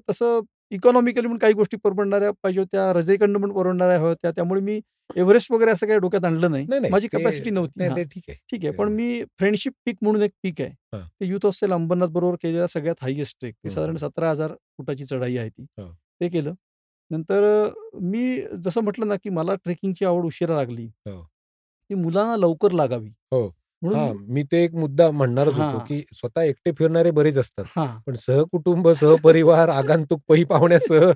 तसं इकॉनॉमिकली पण काही गोष्टी परवडणाऱ्या पाहिजे होत्या. रजेकडनं पण परवडणाऱ्या हव्या होत्या. त्यामुळे मी एव्हरेस्ट वगैरे असं काही डोक्यात आणलं नाही.
नाही, नाही.
माझी
ते
कॅपॅसिटी नव्हती.
नाही,
हां,
ते ठीक आहे.
ठीक आहे.
ते
पण मी फ्रेंडशिप पीक म्हणून एक पीक आहे.
हां.
ते युथ हॉस्टेल अंबरनाथ बरोबर केलेला सगळ्यात हायेस्ट ट्रेक. ते
हं,
साधारण
हं.
17,000 फुटाची चढाई आहे ती.
हो.
ते केलं. नंतर मी जसं म्हटलं ना, की मला ट्रेकिंगची आवड उशिरा लागली.
हो.
ती मुलांना लवकर लागावी
हो.
म्हणून
हां, मी ते एक मुद्दा म्हणणारच होतो,
हां,
की स्वतः एकटे फिरणारे बरेच असतात.
हां.
पण सहकुटुंब, सहपरिवार, आगंतुक पै पाहुण्यासह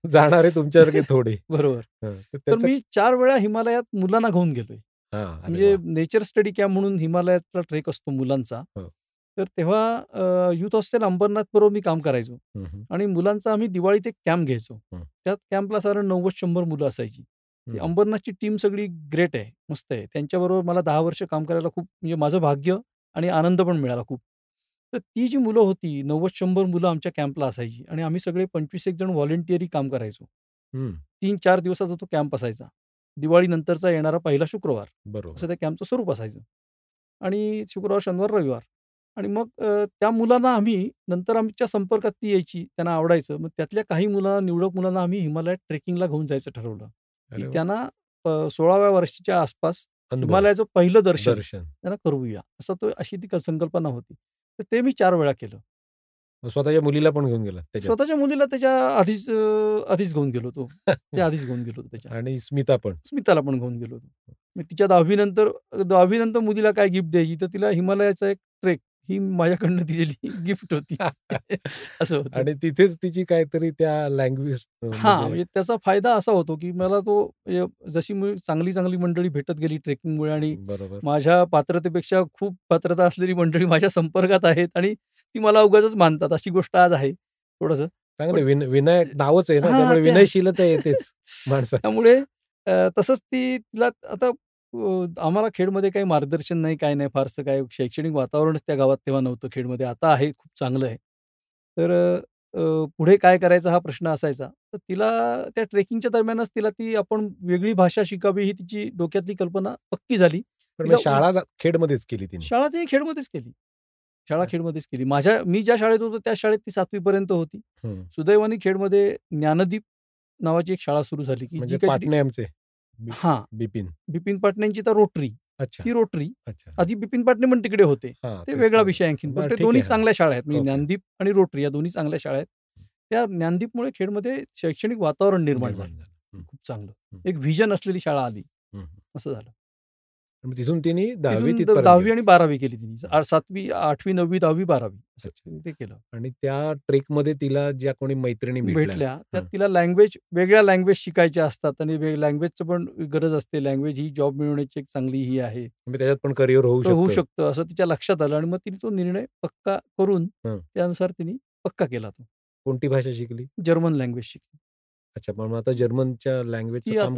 जाणारे तुमच्यासारखे थोडे.
बरोबर.
तर
तर
त्याचा
मी 4 वेळा हिमालयात मुलांना घेऊन गेलोय.
हां. अरे
म्हणजे
वाह!
नेचर स्टडी कॅम्प म्हणून हिमालयातला ट्रेक असतो मुलांचा.
हो.
तर तेव्हा युथ हॉस्टेल अंबरनाथ बरोबर मी काम करायचो
हं, हं.
आणि मुलांचा आम्ही दिवाळीत एक कॅम्प घ्यायचो.
हं.
त्या कॅम्पला साधारण 90-100 मुलं असायची. ती
हं.
अंबरनाथची टीम सगळी ग्रेट आहे, मस्त आहे. त्यांच्याबरोबर मला 10 वर्ष काम करायला खूप म्हणजे माझं भाग्य आणि आनंद पण मिळाला खूप. तर ती जी मुलं होती 90-100 मुलं आमच्या कॅम्पला असायची आणि आम्ही सगळे 25 एक जण व्हॉलंटिअरी काम करायचो.
हं.
3-4 दिवसाचा तो कॅम्प असायचा. दिवाळीनंतरचा येणारा पहिला शुक्रवार,
बरोबर.
असं त्या कॅम्पचं स्वरूप असायचं. आणि शुक्रवार, शनिवार, रविवार आणि मग त्या मुलांना आम्ही नंतर आमच्या संपर्कात ती यायची, त्यांना आवडायचं. मग त्यातल्या काही निवडक मुलांना आम्ही हिमालयात ट्रेकिंगला घेऊन जायचं ठरवलं, की
अरे वाह!
त्यांना 16व्या वर्षीच्या आसपास
अनुभव,
हिमालयाचं पहिलं दर्शन
दर्शन.
त्यांना करूया, अशी ती संकल्पना होती. तर ते मी 4 वेळा केलं.
मग स्वतःच्या मुलीला पण घेऊन गेलात त्याच्यात?
स्वतःच्या मुलीला त्याच्या आधीच घेऊन गेलो होतो. ते आधीच घेऊन गेलो होतो त्याच्या.
आणि स्मिता पण?
स्मिताला पण घेऊन गेलो होतो. मी तिच्या 10वी नंतर मुलीला काय गिफ्ट द्यायची, तर तिला हिमालयाचा एक ट्रेक ही माझ्याकडनं दिलेली गिफ्ट होती. असं होतं.
आणि तिथेच तिची काहीतरी त्या लँग्वेज
हां,
म्हणजे
म्हणजे त्याचा फायदा असा होतो, की मला तो जशी मी चांगली-चांगली मंडळी भेटत गेली ट्रेकिंगमुळे आणि
बरोबर.
माझ्या पात्रतेपेक्षा खूप पात्रता असलेली मंडळी माझ्या संपर्कात आहेत आणि ती मला उगाचच मानतात. अशी गोष्ट आज आहे थोडंसं. पण
चांगलं विनायक नावच आहे ना,
हां,
त्यामुळे
त्याच.
विनयशीलता येतेच माणसात.
त्यामुळे तसंच तिला आता आम्हाला खेडमध्ये काही मार्गदर्शन नाही, काही नाही. फारसं काही शैक्षणिक वातावरणच त्या गावात तेव्हा नव्हतं खेडमध्ये. आता आहे, खूप चांगलं आहे. तर पुढे काय करायचा हा प्रश्न असायचा. तर तिला त्या ट्रेकिंगच्या दरम्यानच तिला ती आपण वेगळी भाषा शिकावी ही तिची डोक्यातली कल्पना पक्की झाली.
पण मग
तिला
शाळा खेडमध्येच केली तिने?
शाळा तिने खेडमध्येच केली. शाळा
अ,
खेडमध्येच केली. मी ज्या शाळेत होतो त्या शाळेत ती 7वी पर्यंत होती.
हं.
सुदैवाने खेडमध्ये ज्ञानदीप नावाची एक शाळा सुरू झाली, की जी
म्हणजे
काहीतरी
पाटणे आमचे
हां.
बिपिन.
बिपिन पाटणेंची तर रोटरी.
अच्छा,
ती रोटरी.
अच्छा. हां.
आधी बिपिन पाटणे पण तिकडे होते.
हां,
ते
तेच
वेगळा विषय आणखीन. पण
बरं
ते
ठीक
दोन्ही
आहे. हां.
चांगल्या शाळा आहेत. म्हणजे
ओके.
ज्ञानदीप आणि रोटरी या दोन्ही चांगल्या शाळा आहेत. त्या ज्ञानदीपमुळे खेडमध्ये शैक्षणिक वातावरण निर्माण झालं.
निर्माण झालं. हं,
खूप चांगलं.
हं,
एक व्हिजन असलेली शाळा आली.
हं, हं.
असं झालं.
मग तिथून तिने 10वी
तिथून
तिथपर्यंत
10वी
केलं.
आणि 12वी केली तिने.
हं.
7वी, 8वी, 9वी, 10वी, 12वी
अच्छा.
असं ते केलं.
आणि त्या ट्रेकमध्ये तिला ज्या कोणी मैत्रिणी भेटल्या
भेटल्या. त्यात
हं.
तिला वेगळ्या लँग्वेज शिकायच्या असतात आणि लँग्वेजचं पण गरज असते. लँग्वेज ही जॉब मिळवण्याची एक चांगली ही आहे.
म्हणजे त्याच्यात पण करिअर होऊ
होऊ
शकतं.
शकतं असं तिच्या लक्षात आलं आणि मग तिने तो निर्णय पक्का करून
हं.
त्यानुसार तिने पक्का केला तो.
कोणती भाषा शिकली?
जर्मन लँग्वेज शिकली.
अच्छा, पण मग आता जर्मनच्या लँग्वेजचं
ती
काम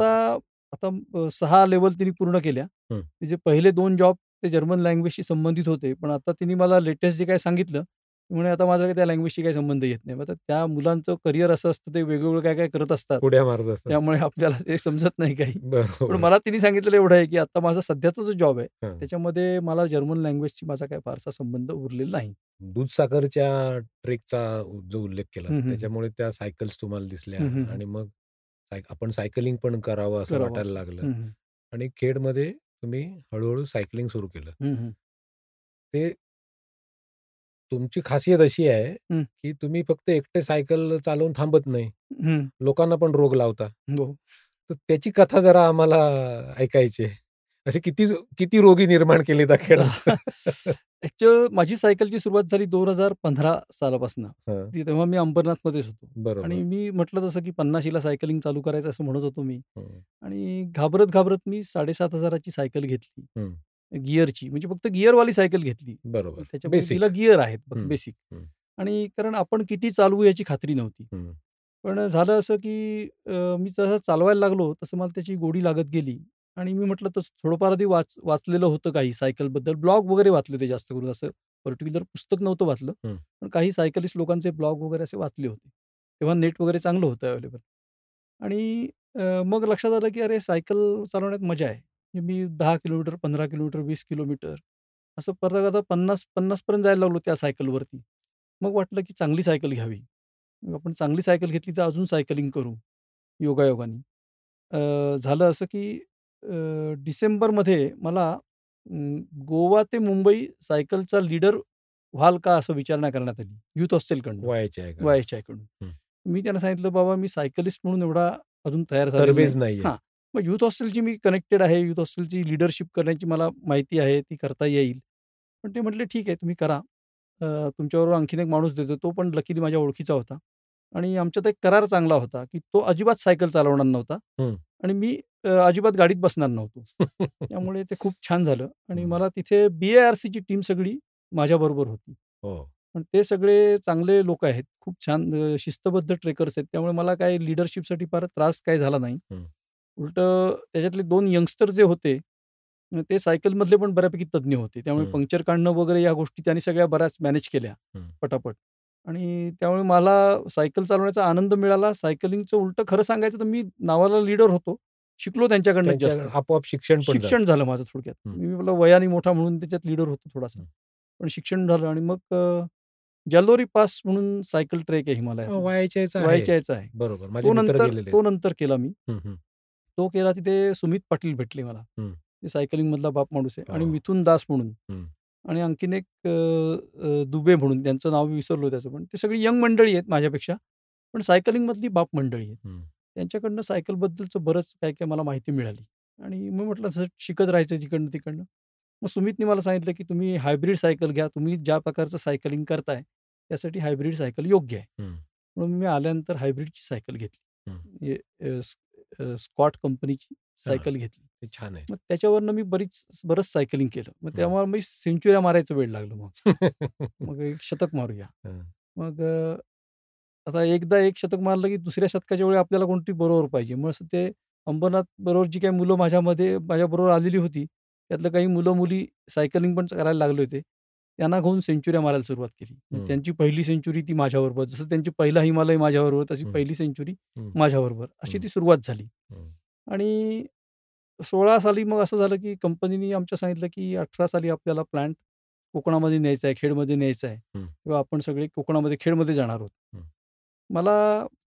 आता 6 लेव्हल तिने पूर्ण केल्या.
हं.
तिचे पहिले 2 जॉब ते जर्मन लँग्वेजशी संबंधित होते. पण आता तिने मला लेटेस्ट जे काही सांगितलं, ती म्हणे आता माझा त्या लँग्वेजशी काही संबंध येत नाही. मग आता त्या मुलांचं करिअर असं असतं ते वेगवेगळं काय-काय करत असतात.
उड्या मारत असतात.
त्यामुळे आपल्याला ते समजत नाही काही. पण
बरोबर.
मला तिने सांगितलेलं एवढं आहे, की आता माझा सध्याचा जो जॉब आहे,
हं.
त्याच्यामध्ये मला जर्मन लँग्वेजशी माझा काही फारसा संबंध उरलेला नाही.
दूधसागरच्या ट्रेकचा जो उल्लेख केलात,
हं, हं.
त्याच्यामुळे त्या सायकल्स तुम्हाला दिसल्या
हं, हं, हं.
आणि मग आपण सायकलिंग पण करावं असं
करावं
वाटायला
असं.
लागलं
हं, हं.
आणि खेडमध्ये तुम्ही हळू-हळू सायकलिंग सुरू केलं.
हं, हं.
ते तुमची खासियत अशी आहे,
हं.
की तुम्ही फक्त एकटे सायकल चालवून थांबत नाही.
हं.
लोकांना पण रोग लावता.
हो.
तर त्याची कथा जरा आम्हाला ऐकायची आहे. असे किती किती रोगी निर्माण केले त्या खेळात?
माझी सायकलची सुरुवात झाली 2015 सालापासून.
हां,
तेव्हा मी अंबरनाथमध्येच होतो
बरोबर.
आणि मी म्हटलं तसं की 50शीला सायकलिंग चालू करायचं असं म्हणत होतो मी
हं,
आणि घाबरत मी 7,500 ची सायकल घेतली.
हं.
गिअरची म्हणजे फक्त गिअरवाली सायकल घेतली.
बरोबर.
त्याच्यामध्ये तिला
बेसिक.
गिअर आहेत
हं,
बेसिक
हं,
आणि कारण आपण किती चालवू याची खात्री नव्हती.
हं.
पण झालं असं की मी जसं चालवायला लागलो तसं मला त्याची गोडी लागत गेली आणि मी म्हटलं तसं थोडंफार आधी वाचलेलं होतं काही सायकलबद्दल. ब्लॉग वगैरे वाचले होते जास्त करून असं पर्टिक्युलर पुस्तक नव्हतं वाचलं.
हं.
पण काही सायकलिस्ट लोकांचे ब्लॉग वगैरे असे वाचले होते. तेव्हा नेट वगैरे चांगलं होतं अवेलेबल आणि मग लक्षात आलं की अरे सायकल चालवण्यात मजा आहे. म्हणजे मी 10 किलोमीटर, 15 किलोमीटर, 20 किलोमीटर असं करता-करता 50 पर्यंत जायला लागलो त्या सायकलवरती. मग वाटलं की चांगली सायकल घ्यावी. मग आपण चांगली सायकल घेतली तर अजून सायकलिंग करू योगायोगाने. झालं असं की डिसेंबरमध्ये मला गोवा ते मुंबई सायकलचा लीडर व्हाल का असं विचारणा करण्यात आली. यूथ हॉस्टेलकडनं,
वयाच्या आहे का?
वायएचआयकडून.
हं.
मी त्यांना सांगितलं, "बाबा मी सायकलिस्ट म्हणून एवढा अजून तयार झालेलो नाही."
तरबेज नाहीये.
हां. मग यूथ हॉस्टेलची मी कनेक्टेड आहे. यूथ हॉस्टेलची लीडरशिप करण्याची मला माहिती आहे. ती करता येईल. पण ते म्हटले, "ठीक आहे, तुम्ही करा. तुमच्याबरोबर आणखीन एक माणूस देतो." तो पण लकीली माझ्या ओळखीचा होता आणि आमच्यात एक करार चांगला होता, की तो अजिबात सायकल चालवणार नव्हता
हं.
आणि मी अजिबात गाडीत बसणार नव्हतो. त्यामुळे ते खूप छान झालं आणि
हं.
मला तिथे BARCची टीम सगळी माझ्याबरोबर होती.
हो.
पण ते सगळे चांगले लोक आहेत. खूप छान शिस्तबद्ध ट्रेकर्स आहेत. त्यामुळे मला काही लीडरशिपसाठी फार त्रास काही झाला नाही.
हं.
उलटं त्याच्यातले 2 यंगस्टर जे होते, ते सायकलमधले पण बऱ्यापैकी तज्ञ होते. त्यामुळे
हं.
पंक्चर काढणं वगैरे या गोष्टी त्यांनी सगळ्या बऱ्याच मॅनेज केल्या
हं.
पटापट. आणि त्यामुळे मला सायकल चालवण्याचा आनंद मिळाला. सायकलिंगचं उलटं खरं सांगायचं तर मी नावाला लीडर होतो. शिकलो त्यांच्याकडनंच जास्त.
त्यांच्याकडे आपोआप शिक्षण पण झालं.
शिक्षण झालं माझं थोडक्यात.
हं.
मी आपला वयाने मोठा म्हणून त्याच्यात लीडर होतो थोडासा.
हं.
पण शिक्षण झालं आणि मग जालोरी पास म्हणून सायकल ट्रेक आहे हिमालयातला.
वयाच्या याचं आहे.
वयाच्या याचा आहे.
बरोबर. माझे मित्र गेलेले आहेत.
तो नंतर केला मी.
हं, हं.
तो केला तिथे सुमित पाटील भेटले मला.
हं.
ते सायकलिंगमधला बाप माणूस आहे आणि
हो.
मिथुन दास म्हणून
हं.
आणि आणखीन एक दुबे म्हणून त्यांचं नाव मी विसरलो त्याचं पण. ते सगळी यंग मंडळी आहेत माझ्यापेक्षा. पण सायकलिंगमधली बाप मंडळी आहेत.
हं.
त्यांच्याकडनं सायकलबद्दलचं बरंच काही-काही मला माहिती मिळाली आणि मग म्हटलं असं शिकत राहायचं जिकडनं-तिकडनं. मग सुमितने मला सांगितलं, की तुम्ही हायब्रिड सायकल घ्या. तुम्ही ज्या प्रकारचं सायकलिंग करताय, त्यासाठी हायब्रिड सायकल योग्य आहे.
हं.
म्हणून मी आल्यानंतर हायब्रिडची सायकल घेतली.
हं.
म्हणजे स्कॉट कंपनीची
हां.
सायकल घेतली.
ते छान आहे.
मग त्याच्यावरनं मी बरंच सायकलिंग केलं. मग
हं.
तेव्हा मी सेंच्युऱ्या मारायचं वेड लागलं मग. मग एक शतक मारूया.
हं.
मग आता एकदा एक शतक मारलं, की दुसऱ्या शतकाच्या वेळी आपल्याला कोणतरी बरोबर पाहिजे. मग असं ते अंबरनाथ बरोबर जी काही मुलं माझ्याबरोबर आलेली होती, त्यातलं काही मुलं-मुली सायकलिंग पण करायला लागले होते. त्यांना घेऊन सेंच्युऱ्या मारायला सुरुवात केली. मग
हं.
त्यांची पहिली सेंच्युरी ती माझ्याबरोबर. जसं त्यांची पहिला हिमालय माझ्याबरोबर, तशी
हं.
पहिली सेंच्युरी
हं.
माझ्याबरोबर. अशी
हं.
ती सुरुवात झाली.
हं.
आणि 16 साली मग असं झालं, की कंपनीने आमच्या सांगितलं, की 18 साली आपल्याला प्लांट कोकणामध्ये न्यायचा आहे, खेडमध्ये न्यायचा आहे.
हं.
तेव्हा आपण सगळे कोकणामध्ये, खेडमध्ये जाणार आहोत.
हं.
मला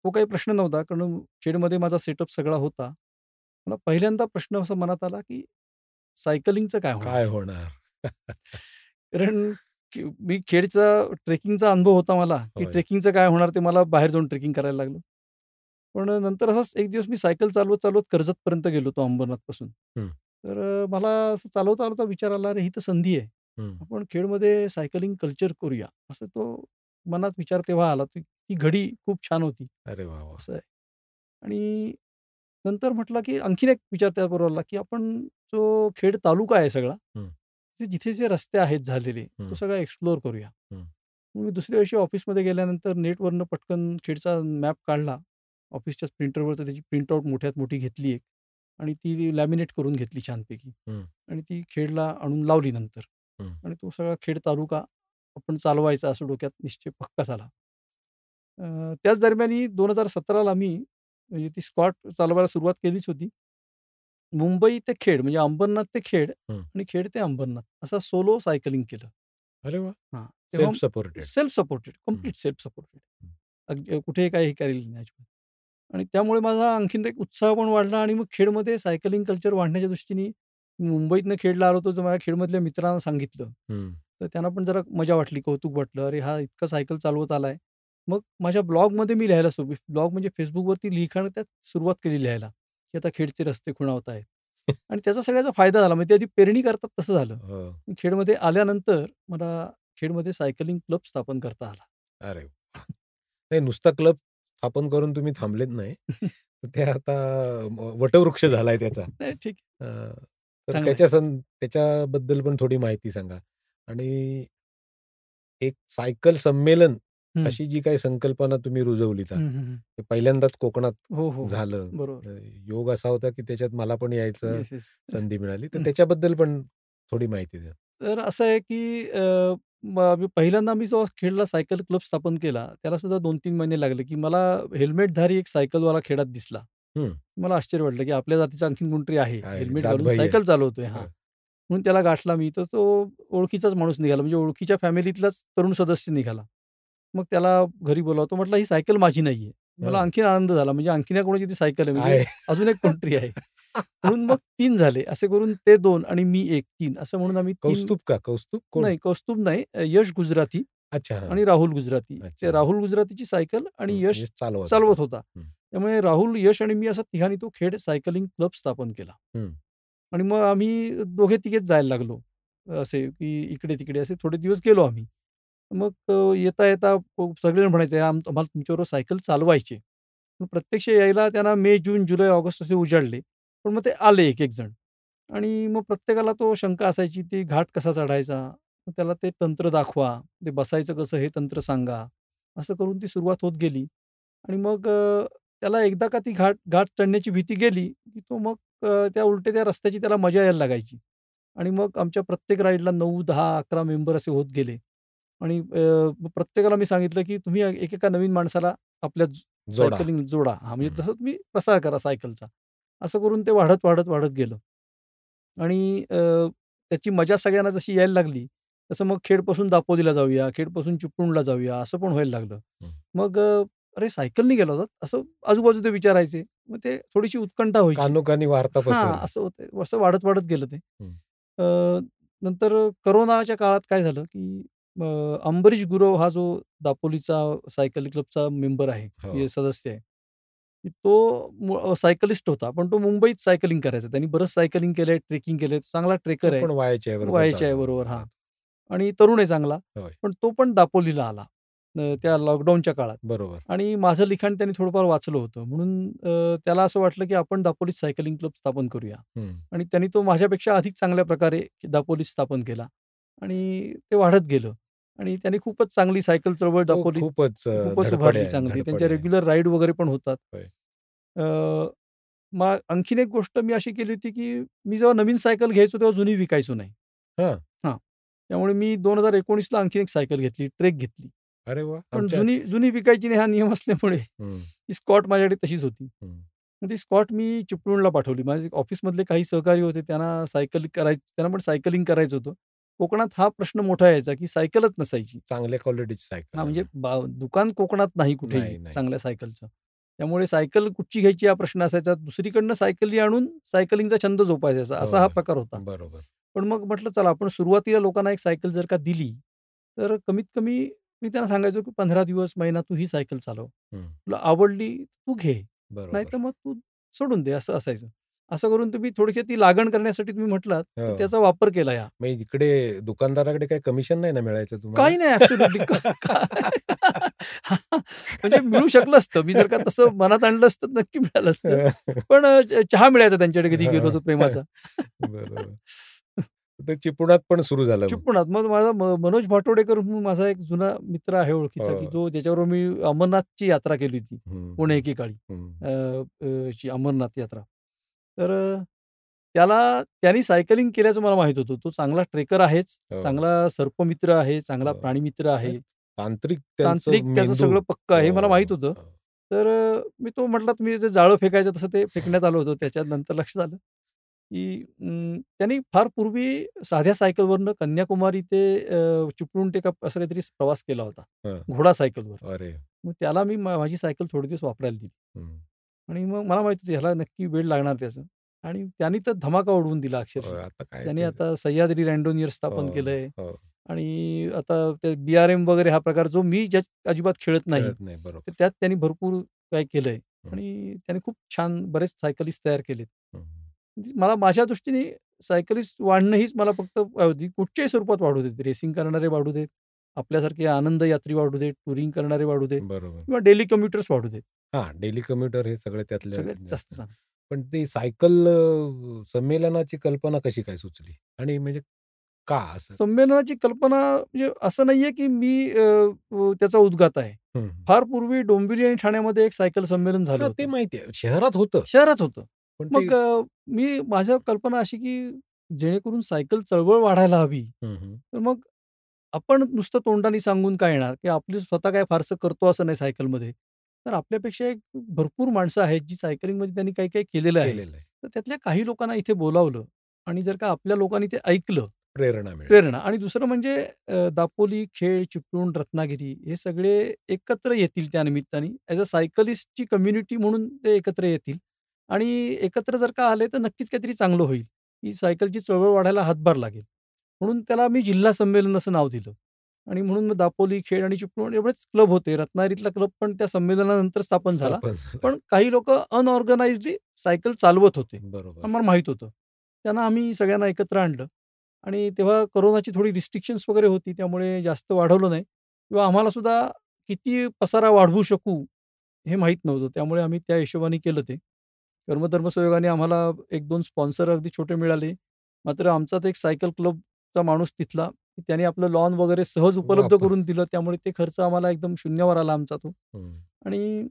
तो काही प्रश्न नव्हता, कारण खेडमध्ये माझा सेटअप सगळा होता. मला पहिल्यांदा प्रश्न असा मनात आला, की सायकलिंगचं काय होणार?
काय होणार?
कारण मी खेडचा ट्रेकिंगचा अनुभव होता मला, की
होय.
ट्रेकिंगचं काय होणार ते मला बाहेर जाऊन ट्रेकिंग करायला लागलं. पण नंतर असंच एक दिवस मी सायकल चालवत-चालवत कर्जतपर्यंत गेलो होतो अंबरनाथपासून.
हं.
तर मला असं चालवता-चालवता विचार आला, "अरे, ही तर संधी आहे.
हं.
आपण खेडमध्ये सायकलिंग कल्चर करूया." असं तो मनात विचार तेव्हा आला. ती घडी खूप छान होती.
अरे वाह, वाह!
असं आहे. आणि नंतर म्हटलं, की आणखीन एक विचार त्याबरोबर आला, की आपण जो खेड तालुका आहे सगळा,
हं.
ते जिथे जे रस्ते आहेत झालेले, तो
हं.
सगळा एक्सप्लोर करूया.
हं.
मग मी दुसऱ्या दिवशी ऑफिसमध्ये गेल्यानंतर नेटवरनं पटकन खेडचा मॅप काढला. ऑफिसच्याच प्रिंटरवरचं त्याची प्रिंटआउट मोठ्यात मोठी घेतली एक आणि ती लॅमिनेट करून घेतली छानपैकी
हं.
आणि ती खेडला आणून लावली नंतर
हं.
आणि तो सगळा खेड तालुका आपण चालवायचा असं डोक्यात निश्चय पक्का झाला. त्याच दरम्यान 2017ला मी म्हणजे ती स्कॉट चालवायला सुरुवात केलीच होती. मुंबई ते खेड म्हणजे अंबरनाथ ते खेड
हं.
आणि खेड ते अंबरनाथ असा सोलो सायकलिंग केलं.
अरे वाह!
हां, तेव्हा
सेल्फ सपोर्टेड.
सेल्फ सपोर्टेड,
हं.
Complete self supported.
हं.
कुठेही काही हे केलेलं नाही अजिबात. आणि त्यामुळे माझा आणखीन एक उत्साह पण वाढला आणि मग खेडमध्ये सायकलिंग कल्चर वाढण्याच्या दृष्टीने मुंबईतनं खेडला आलो होतो, तर माझ्या खेडमधल्या मित्रांना सांगितलं,
हं.
तर त्यांना पण जरा मजा वाटली, कौतुक वाटलं. अरे, हा इतका सायकल चालवत आलाय. मग माझ्या ब्लॉगमध्ये मी लिहायला ब्लॉग म्हणजे Facebookवरती लिखाण त्यात सुरुवात केली लिहायला, की आता खेडचे रस्ते खुणावत आहेत. आणि त्याचा सगळ्याचा फायदा झाला. म्हणजे आधी पेरणी करतात तसं झालं.
हो.
खेडमध्ये आल्यानंतर मला खेडमध्ये सायकलिंग क्लब स्थापन करता आला.
अरे वाह! नाही, नुसता क्लब स्थापन करून तुम्ही थांबलेत नाही. तर ते आता वटवृक्ष झालाय त्याचा.
नाही, ठीक
अ,
आहे.
तर
चांगलं आहे.
त्याच्याबद्दल पण थोडी माहिती सांगा. आणि एक सायकल संमेलन
हं.
अशी जी काही संकल्पना तुम्ही रुजवलीत,
हं, हं, हं.
ते पहिल्यांदाच कोकणात
हो, हो, हो.
झालं.
बरोबर.
योग असा होता की त्याच्यात मला पण यायचं
येस, येस.
संधी मिळाली. तर
हं.
त्याच्याबद्दल पण थोडी माहिती द्या.
तर असं आहे की मी पहिल्यांदा जेव्हा खेडला सायकल क्लब स्थापन केला, त्याला सुद्धा 2-3 महिने लागले, की मला हेल्मेटधारी एक सायकलवाला खेळात दिसला.
हं.
मला आश्चर्य वाटलं, की आपल्या जातीचा आणखीन कोणतरी आहे,
आहे,
हेल्मेट घालून
जातभाई आहे.
सायकल चालवतोय. हां.
हं.
म्हणून त्याला गाठला मी. तर तो ओळखीचाच माणूस निघाला. म्हणजे ओळखीच्या फॅमिलीतलाच तरुण सदस्य निघाला. मग त्याला घरी बोलावतो. म्हटलं, "ही सायकल माझी नाहीये." मला
हं.
आणखीन आनंद झाला. म्हणजे आणखीन या कोणाची ती सायकल आहे. म्हणजे
आहे.
अजून एक कोणतरी आहे. म्हणून मग 3 झाले. असे करून ते 2 आणि मी 1, 3 असं म्हणून आम्ही 3.
कौस्तुभ का? कौस्तुभ कोण?
नाही, कौस्तुभ नाही. यश गुजराती
अच्छा. हां.
आणि राहुल गुजराती.
अच्छा.
ते राहुल गुजरातीची सायकल आणि यश
यश चालवत
चालवत होता.
हं.
त्यामुळे राहुल, यश आणि मी असं तिघांनी तो खेड सायकलिंग क्लब स्थापन केला.
हं.
आणि मग आम्ही दोघे-तिघेच जायला लागलो. असे की इकडे-तिकडे असे थोडे दिवस गेलो आम्ही. मग येता-येता सगळेजण म्हणायचे, आम्हाला तुमच्याबरोबर सायकल चालवायची आहे." पण प्रत्यक्ष यायला त्यांना मे, जून, जुलै, ऑगस्ट असे उजाडले. पण मग ते आले एक-एक जण. आणि मग प्रत्येकाला तो शंका असायची, ती घाट कसा चढायचा? मग त्याला ते तंत्र दाखवा, ते बसायचं कसं हे तंत्र सांगा. असं करून ती सुरुवात होत गेली. आणि मग त्याला एकदा का ती घाट घाट चढण्याची भीती गेली, की तो मग त्या उलटे त्या रस्त्याची त्याला मजा यायला लागायची. आणि मग आमच्या प्रत्येक राईडला 9, 10, 11 मेंबर असे होत गेले. आणि मग प्रत्येकाला मी सांगितलं, की तुम्ही एकेका नवीन माणसाला आपल्या
जोडा.
सायकलिंग जोडा. हां, म्हणजे
हं.
तसं तुम्ही प्रसार करा सायकलचा. असं करून ते वाढत, वाढत, वाढत गेलं. आणि त्याची मजा सगळ्यांना जशी यायला लागली, तसं मग खेडपासून दापोलीला जाऊया, खेडपासून चिपळूणला जाऊया, असं पण व्हायला लागलं.
हं.
मग "अरे, सायकलनी गेला होतात?" असं आजूबाजूचे विचारायचे. मग ते थोडीशी उत्कंठा व्हायची.
कानोकानी वार्ता
हां,
पसरली.
असं होतं. असं वाढत, वाढत गेलं ते.
हं.
अ, नंतर कोरोनाच्या काळात काय झालं, की अंबरीश गुरव हा जो दापोलीचा सायकल क्लबचा मेंबर आहे,
हो.
सदस्य आहे. की तो सायकलिस्ट होता. पण तो मुंबईत सायकलिंग करायचा. त्यांनी बरंच सायकलिंग केलंय, ट्रेकिंग केलंय. चांगला
तो
ट्रेकर आहे.
पण वायाच्या
वयाच्या आहे बरोबर हां. आणि तरुण आहे चांगला.
होय.
पण तो पण दापोलीला आला. त्या लॉकडाऊनच्या काळात.
बरोबर.
आणि माझं लिखाण त्यांनी थोडंफार वाचलं होतं. म्हणून त्याला असं वाटलं, की आपण दापोलीत सायकलिंग क्लब स्थापन करूया.
हं.
आणि त्यांनी तो माझ्यापेक्षा अधिक चांगल्या प्रकारे दापोलीत स्थापन केला. आणि ते वाढत गेलं. आणि त्यांनी खूपच चांगली सायकल चळवळ
तो
दापोलीत
खूपच
खूपच
धडपडे
उभारली
आहे,
चांगली. त्यांच्या
धडपडे आहे.
रेग्युलर राईड वगैरे पण होतात.
होय.
अ, मग आणखीन एक गोष्ट मी अशी केली होती, की मी जेव्हा नवीन सायकल घ्यायचो तेव्हा जुनी विकायचो नाही.
हां.
हां. त्यामुळे मी 2019ला आणखीन एक सायकल घेतली, ट्रेक घेतली.
अरे वाह!
पण
आमच्या
जुनी जुनी विकायची नाही हा नियम असल्यामुळे
हं,
ती स्कॉट माझ्याकडे तशीच होती.
हं.
मग ती स्कॉट मी चिपळूणला पाठवली. माझे ऑफिसमधले काही सहकारी होते त्यांना पण सायकलिंग करायचं होतं. कोकणात हा प्रश्न मोठा यायचा, की सायकलच नसायची.
चांगल्या क्वालिटीची सायकल
हां, म्हणजे
हवी.
दुकान कोकणात नाही कुठेही
नाही, नाही.
चांगल्या सायकलचं. त्यामुळे सायकल कुठची घ्यायची हा प्रश्न असायचा. दुसरीकडनं सायकली आणून सायकलिंगचा छंद जोपासायचा असा हा
हो.
प्रकार होता.
बरोबर.
पण मग म्हटलं चला आपण सुरुवातीला लोकांना एक सायकल जर का दिली, तर कमीत कमी मी त्यांना सांगायचो, की 15 दिवस, महिना तू ही सायकल चालव.
हं.
तुला आवडली तू घे.
बरोबर.
नाहीतर मग तू सोडून दे असं असायचं. असं करून तुम्ही थोडीशी ती लागण करण्यासाठी तुम्ही म्हटलात, तर
हो.
त्याचा वापर केला या.
मग इकडे दुकानदाराकडे काही कमिशन नाही ना मिळायचं तुम्हाला?
काही नाही ॲब्सोल्युटली म्हणजे मिळू शकलं असतं. मी जर का तसं मनात आणलं असतं तर नक्की मिळालं असतं. पण चहा मिळायचा त्यांच्याकडे कधी गेलो होतो प्रेमाचा.
बरोबर. तर चिपळुणात पण सुरू झालं मग.
चिपळुणात. मग माझा मनोज भाटोडेकर म्हणून माझा एक जुना मित्र आहे ओळखीचा, की
हो.
ज्याच्याबरोबर मी अमरनाथची यात्रा केली होती.
हं,
पुणे
हं,
एकेकाळी.
हं.
ची अमरनाथ यात्रा. तर त्यानी सायकलिंग केल्याचं मला माहीत होतं. तो चांगला ट्रेकर आहेच,
हो,
चांगला सर्पमित्र आहे, चांगला
हो.
प्राणीमित्र आहे.
तांत्रिक त्यांचं
तांत्रिक त्याचं
मेंदू.
सगळं पक्कं आहे हे मला
हो,
माहीत होतं.
हो.
तर मी तो म्हटला तुम्ही जे जाळं फेकायचं तसं ते फेकण्यात आलं होतं. त्याच्यानंतर लक्षात आलं, की त्यांनी फार पूर्वी साध्या सायकलवरनं कन्याकुमारी ते चिपळूण ते का असं काहीतरी प्रवास केला होता.
हं.
घोडा सायकलवर.
अरे!
मग त्याला मी माझी सायकल थोडे दिवस वापरायला दिली.
हं.
आणि मग मला माहिती होतं ह्याला नक्की वेळ लागणार त्याचं. आणि त्यांनी तर धमाका उडवून दिला
हो,
अक्षरशः.
आता काय
त्यांनी
ते
आता सह्याद्री रँडोनियर
हो,
स्थापन केलंय.
हो.
आणि आता ते BRM वगैरे हा प्रकार जो मी ज्यात अजिबात खेळत नाही.
खेळत नाही.
तर
बरोबर.
त्यात त्यांनी भरपूर काही केलंय
हं.
आणि त्याने खूप छान बरेच सायकलिस्ट तयार केलेत.
हं.
मला माझ्या दृष्टीने सायकलिस्ट वाढणं हीच मला फक्त कुठच्याही स्वरूपात वाढू देत. रेसिंग करणारे वाढू देत, आपल्यासारखे आनंद यात्री वाढू देत, टुरिंग करणारे वाढू देत
बरोबर.
किंवा डेली कम्युटर्स वाढू देत.
डेली कम्युटर हे सगळे त्यातल्या
सगळ्यात जास्त
जास्त.
चांगलं.
पण ती सायकल संमेलनाची कल्पना कशी काय सुचली? आणि म्हणजे का असं?
संमेलनाची कल्पना म्हणजे असं नाहीये, की मी त्याचा उद्गात आहे.
हं.
फार पूर्वी डोंबिवली आणि ठाण्यामध्ये एक सायकल संमेलन झालं
ते
होतं.
माहिती आहे. शहरात होतं.
शहरात होतं.
पण ते
मग माझ्या कल्पना अशी, की जेणेकरून सायकल चळवळ वाढायला हवी.
हं, हं.
तर मग आपण नुसतं तोंडाने सांगून काय येणार, की आपली स्वतः काय फारसं करतो असं नाही सायकलमध्ये. तर आपल्यापेक्षा एक भरपूर माणसं आहेत, जी सायकलिंगमध्ये त्यांनी काही-काही केलेलं आहे.
केलेलं आहे.
तर त्यातल्या काही लोकांना इथे बोलावलं आणि जर का आपल्या लोकांनी ते ऐकलं,
प्रेरणा मिळेल.
प्रेरणा आणि दुसरं म्हणजे दापोली, खेड, चिपळूण, रत्नागिरी हे सगळे एकत्र येतील त्या निमित्ताने. ॲज अ सायकलिस्टची कम्युनिटी म्हणून ते एकत्र येतील आणि एकत्र जर का आले, तर नक्कीच काहीतरी चांगलं होईल. ही सायकलची चळवळ वाढायला हातभार लागेल. म्हणून त्याला मी जिल्हा संमेलन असं नाव दिलं आणि म्हणून मग दापोली, खेड आणि चिपळूण एवढेच क्लब होते. रत्नागिरीतला क्लब पण त्या संमेलनानंतर स्थापन झाला.
स्थापन झालं.
पण काही लोकं अनऑर्गनाइज्डली सायकल चालवत होते.
बरोबर.
आम्हाला माहीत होतं. त्यांना आम्ही सगळ्यांना एकत्र आणलं आणि तेव्हा कोरोनाची थोडी रिस्ट्रिक्शन्स वगैरे होती. त्यामुळे जास्त वाढवलं नाही किंवा आम्हाला सुद्धा किती पसारा वाढवू शकू हे माहीत नव्हतं. त्यामुळे आम्ही त्या हिशोबाने केलं ते. कर्मधर्म संयोगाने आम्हाला 1-2 स्पॉन्सर अगदी छोटे मिळाले. मात्र आमचाच एक सायकल क्लबचा माणूस तिथला, त्याने आपलं लॉन वगैरे सहज उपलब्ध
वापर.
करून दिलं. त्यामुळे ते खर्च आम्हाला एकदम शून्यावर आला आमचा तो.
हं.
आणि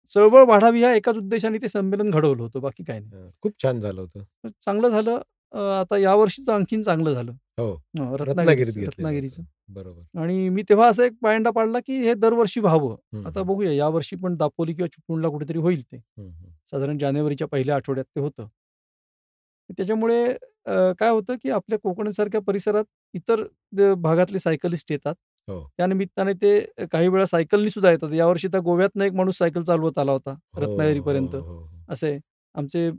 चळवळ वाढावी ह्या एकाच उद्देशाने ते संमेलन घडवलं होतं, बाकी काही नाही.
खूप छान झालं होतं.
तर चांगलं झालं. आता यावर्षीचं आणखीन चांगलं झालं.
हो. रत्नागिरीत
रत्नागिरीचं
घेतलेलं
रत्नागिरीचं.
होतं. बरोबर.
आणि मी तेव्हा असा एक पायंडा पाडला, की हे दरवर्षी व्हावं.
हं,
आता
हं.
बघूया यावर्षी पण दापोली किंवा चिपळूणला कुठेतरी होईल ते.
हं, हं.
साधारण जानेवारीच्या पहिल्या आठवड्यात ते होतं. त्याच्यामुळे काय होतं, की आपल्या कोकणसारख्या परिसरात इतर भागातले सायकलिस्ट येतात.
हो.
त्यानिमित्ताने ते काही वेळा सायकलनी सुद्धा येतात. यावर्षी तर गोव्यातनं एक माणूस सायकल चालवत आला होता
हो, हो,
रत्नागिरीपर्यंत.
हो.
असे आमचे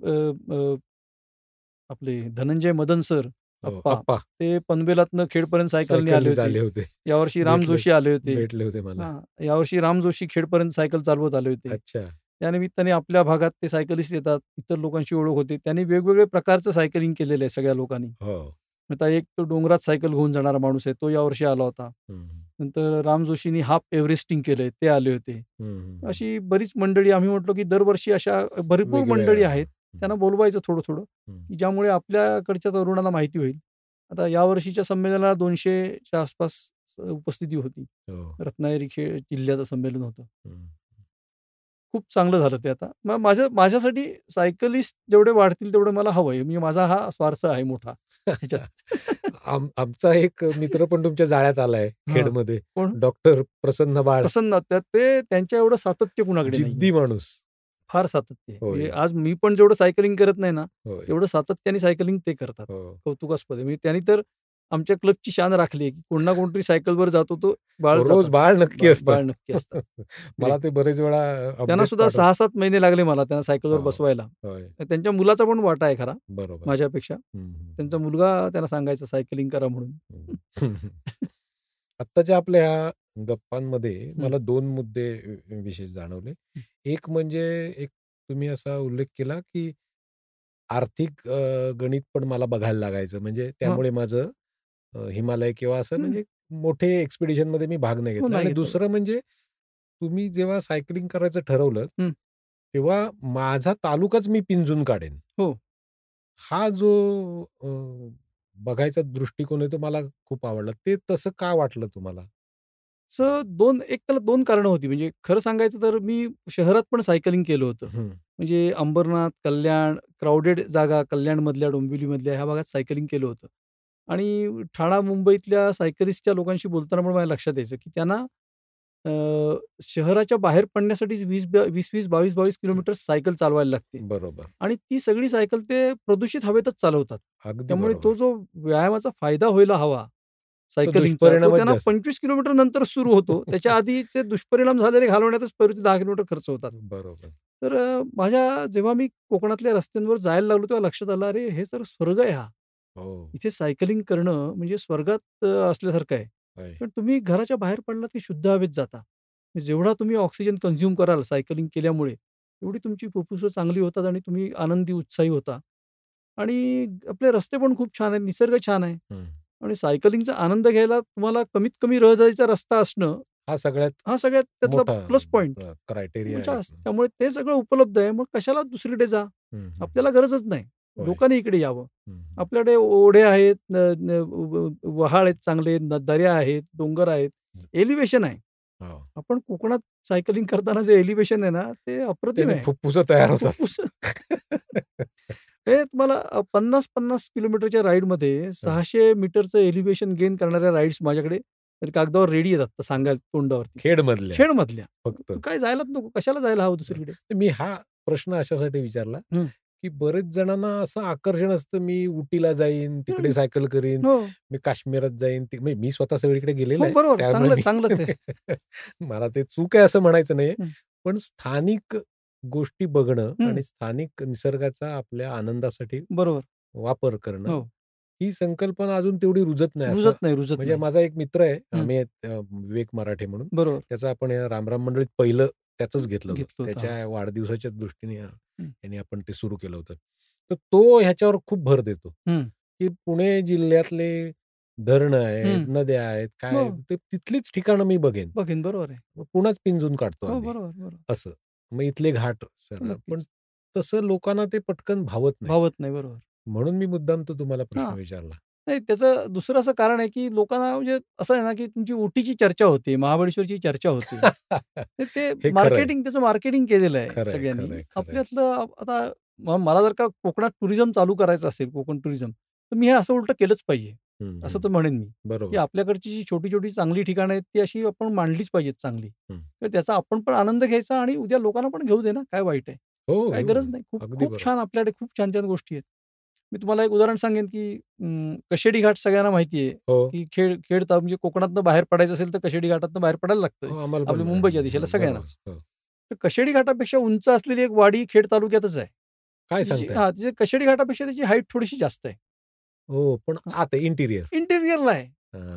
आपले धनंजय मदन सर,
हो.
आप्पा,
आप्पा
ते पनवेलातनं खेडपर्यंत सायकलनी आले
सायकलनीच
होते.
आले होते.
यावर्षी राम
भेटले
जोशी आले होते.
भेटले होते मला.
हां, यावर्षी राम जोशी खेडपर्यंत सायकल चालवत आले होते.
अच्छा.
त्यानिमित्ताने आपल्या भागात ते सायकलिस्ट येतात. इतर लोकांशी ओळख होते. त्यांनी वेगवेगळ्या प्रकारचं सायकलिंग केलेलं आहे सगळ्या लोकांनी.
हो.
आता एक तो डोंगरात सायकल घेऊन जाणारा माणूस आहे, तो यावर्षी आला होता.
हं, हं.
नंतर राम जोशींनी हाफ एव्हरेस्टिंग केलंय, ते आले होते.
हं, हं, हं.
अशी बरीच मंडळी आम्ही म्हटलो, की दरवर्षी अशा भरपूर मंडळी
वेगवेगळ्या.
आहेत.
हं,
त्यांना बोलवायचं थोडं-थोडं,
हं.
की ज्यामुळे आपल्याकडच्या तरुणांना माहिती होईल. आता यावर्षीच्या संमेलनाला 200च्या आसपास उपस्थिती होती.
हो.
रत्नागिरी जिल्ह्याचं संमेलन होतं.
हं.
खूप चांगलं झालं ते आता. मग माझ्यासाठी सायकलिस्ट जेवढे वाढतील तेवढं मला हवंय. म्हणजे माझा हा स्वार्थ आहे मोठा ह्याच्यात.
आमचा एक मित्र पण तुमच्या जाळ्यात आलाय
हां.
खेडमध्ये.
कोण?
डॉक्टर प्रसन्न बाळ.
प्रसन्न ते त्यांच्या एवढं सातत्य कुणाकडे नाहीये.
जिद्दी माणूस.
फार सातत्य आहे.
होय.
म्हणजे आज मी पण जेवढं सायकलिंग करत नाही ना,
होय.
तेवढं सातत्याने सायकलिंग ते करतात.
हो.
कौतुकास्पद आहे. म्हणजे त्यांनी तर आमच्या क्लबची शान राखली आहे, की कोण ना कोणतरी सायकलवर जातो तो बाळ
रोज
जातात.
बाळ नक्की
बाळ
असतं.
बाळ नक्की असतात.
मला
ग्रेट.
ते बरेच वेळा
त्यांना
अपडेट
सुद्धा 6-7 महिने लागले मला त्यांना सायकलवर
हो.
बसवायला.
होय.
तर त्यांच्या मुलाचा पण वाटा आहे खरा
बरोबर.
माझ्यापेक्षा.
हं, हं,
त्यांचा मुलगा त्यांना सांगायचा सायकलिंग करा म्हणून.
हं. आत्ताच्या आपल्या ह्या गप्पांमध्ये
हं.
मला 2 मुद्दे विशेष जाणवले.
हं.
एक म्हणजे एक तुम्ही असा उल्लेख केला, की आर्थिक गणित पण मला बघायला लागायचं. म्हणजे
हां.
त्यामुळे माझं हिमालय किंवा असं
हं.
म्हणजे मोठे एक्सपिडिशनमध्ये मी भाग नाही
हो,
घेतला.
नाही
आणि
घेतलं.
दुसरं म्हणजे तुम्ही जेव्हा सायकलिंग करायचं ठरवलं,
हं.
तेव्हा माझा तालुकाच मी पिंजून काढेन.
हो.
हा जो बघायचा दृष्टिकोन आहे तो मला खूप आवडला. ते तसं का वाटलं तुम्हाला?
त्याला 2 कारणं होती. म्हणजे खरं सांगायचं तर मी शहरात पण सायकलिंग केलं होतं.
हं.
म्हणजे अंबरनाथ, कल्याण, क्राउडेड जागा कल्याणमधल्या, डोंबिवलीमधल्या ह्या भागात सायकलिंग केलं होतं. आणि ठाणा, मुंबईतल्या सायकलिस्टच्या लोकांशी बोलताना पण माझ्या लक्षात यायचं, की त्यांना अ, शहराच्या बाहेर पडण्यासाठी 20-20, 22-22 किलोमीटर सायकल चालवायला लागते.
बरोबर.
आणि ती सगळी सायकल ते प्रदूषित हवेतच चालवतात.
अगदी
त्यामुळे तो
बरोबर.
जो व्यायामाचा फायदा व्हायला हवा
तो
सायकलिंगचा, तो
दुष्परिणामच
त्यांना
जास्त.
25 किलोमीटर नंतर सुरू होतो. त्याच्या आधीचे दुष्परिणाम झालेले घालवण्यातच 10 किलोमीटर खर्च होतात.
बरोबर.
तर जेव्हा मी कोकणातल्या रस्त्यांवर जायला लागलो तेव्हा लक्षात आलं, अरे हे तर स्वर्ग आहे हा.
हो.
इथे सायकलिंग करणं म्हणजे स्वर्गात असल्यासारखं आहे.
होय.
पण तुम्ही घराच्या बाहेर पडलात की शुद्ध हवेत जाता. जेवढा तुम्ही ऑक्सिजन कन्झ्युम कराल सायकलिंग केल्यामुळे, तेवढी तुमची फुफ्फुसं चांगली होतात आणि तुम्ही आनंदी, उत्साही होता. आणि आपले रस्ते पण खूप छान आहेत, निसर्ग छान आहे.
हं.
आणि सायकलिंगचा आनंद घ्यायला तुम्हाला कमीत कमी रहदारीचा रस्ता असणं,
हा सगळ्यात
हा सगळ्यात त्यातला
मोठा
प्लस पॉइंट.
क्रायटेरिया
म्हणजे
आहे.
त्यामुळे ते सगळं उपलब्ध आहे. मग कशाला दुसरीकडे जा?
हं, हं, हं.
आपल्याला गरजच नाही.
होय.
लोकांनी इकडे यावं.
हं, हं.
आपल्याकडे ओढे आहेत, वहाळ आहेत चांगले, दऱ्या आहेत, डोंगर आहेत, एलिव्हेशन आहे.
हो.
आपण कोकणात सायकलिंग करताना जे एलिव्हेशन आहे ना, ते अप्रतिम
त्याने
आहे.
फुफ्फुसं तयार होतात.
फुफ्फुस हे तुम्हाला 50-50 किलोमीटरच्या राईडमध्ये
हां.
600 मीटरचं एलिव्हेशन गेन करणाऱ्या राईड्स माझ्याकडे कागदावर रेडी आहेत आता सांगायला तोंडावरती.
खेडमधल्या
खेडमधल्या.
फक्त.
तू काय जायलाच नको. कशाला जायला हवं दुसरीकडे?
मी हा प्रश्न अशासाठी विचारला,
हं.
की बरेच जणांना असं आकर्षण असतं, मी उटीला जाईन, तिकडे
हं.
सायकल करीन,
हो.
मी काश्मीरात जाईन. म्हणजे मी स्वतः सगळीकडे गेलेलो
हो,
आहे.
बरोबर.
त्यामुळे
चांगलंच आहे.
मला ते चूक आहे असं म्हणायचं नाहीये.
हं.
पण स्थानिक गोष्टी बघणं
हं.
आणि स्थानिक निसर्गाचा आपल्या आनंदासाठी
बरोबर.
वापर करणं,
हो.
ही संकल्पना अजून तेवढी रुजत नाही असं.
रुजत
म्हणजे
नाही.
माझा एक मित्र आहे,
हं.
आम्ही विवेक मराठे म्हणून.
बरोबर.
त्याचं आपण या रामराम मंडळीत पहिलं त्याचंच घेतलं होतं.
घेतलं होतं.
त्याच्या वाढदिवसाच्या दृष्टीने
हं.
यांनी आपण ते सुरू केलं होतं. तर तो ह्याच्यावर खूप भर देतो,
हं.
की पुणे जिल्ह्यातले धरणं आहेत,
हं.
नद्या आहेत, काय
हो.
ते तिथलीच ठिकाणं मी बघेन.
बघेन. बरोबर आहे.
मग पुन्हाच पिंजून काढतो
हो,
आधी
बरोबर, बरोबर.
असं. मग इथले घाट सगळं. पण
नक्कीच.
तसं लोकांना ते पटकन भावत नाही.
भावत नाही. बरोबर.
म्हणून मी मुद्दाम तो तुम्हाला प्रश्न
हां.
विचारला.
नाही त्याचं दुसरं असं कारण आहे, की लोकांना म्हणजे असं आहे ना, की तुमची उटीची चर्चा होते, महाबळेश्वरची चर्चा होते. तर ते
हे खरं आहे.
त्याचं मार्केटिंग केलेलं आहे
खरं आहे,
सगळ्यांनी.
खरं आहे, खरं आहे.
आपल्यातलं आता मला जर का कोकणात टुरिझम चालू करायचं असेल, कोकण टुरिझम, तर मी हे असं उलटं केलंच पाहिजे,
हं,
असं
हं.
तर म्हणेन मी, की
बरोबर.
आपल्याकडची जी छोटी-छोटी चांगली ठिकाणं आहेत, ती अशी आपण मांडलीच पाहिजेत चांगली.
हं.
तर त्याचा आपण पण आनंद घ्यायचा आणि उद्या लोकांना पण घेऊ दे ना, काय वाईट आहे?
हो,
काही
हो.
गरज नाही. खूप
अगदी
खूप
बरोबर.
छान आपल्याकडे खूप छान-छान गोष्टी आहेत. मी तुम्हाला एक उदाहरण सांगेन, की कशेडी घाट सगळ्यांना माहिती आहे,
हो.
की खेड म्हणजे कोकणातनं बाहेर पडायचं असेल, तर कशेडी घाटातनं बाहेर पडायला लागतं.
हो, आम्हाला पण
आपल्या मुंबईच्या दिशेला
बरोबर.
सगळ्यांनाच.
हो.
तर कशेडी घाटापेक्षा उंच असलेली एक वाडी खेड तालुक्यातच आहे.
काय सांगताय?
तिची कशेडी घाटापेक्षा त्याची हाईट थोडीशी जास्त आहे.
हो, पण आत इंटिरियर.
इंटिरियरला आहे.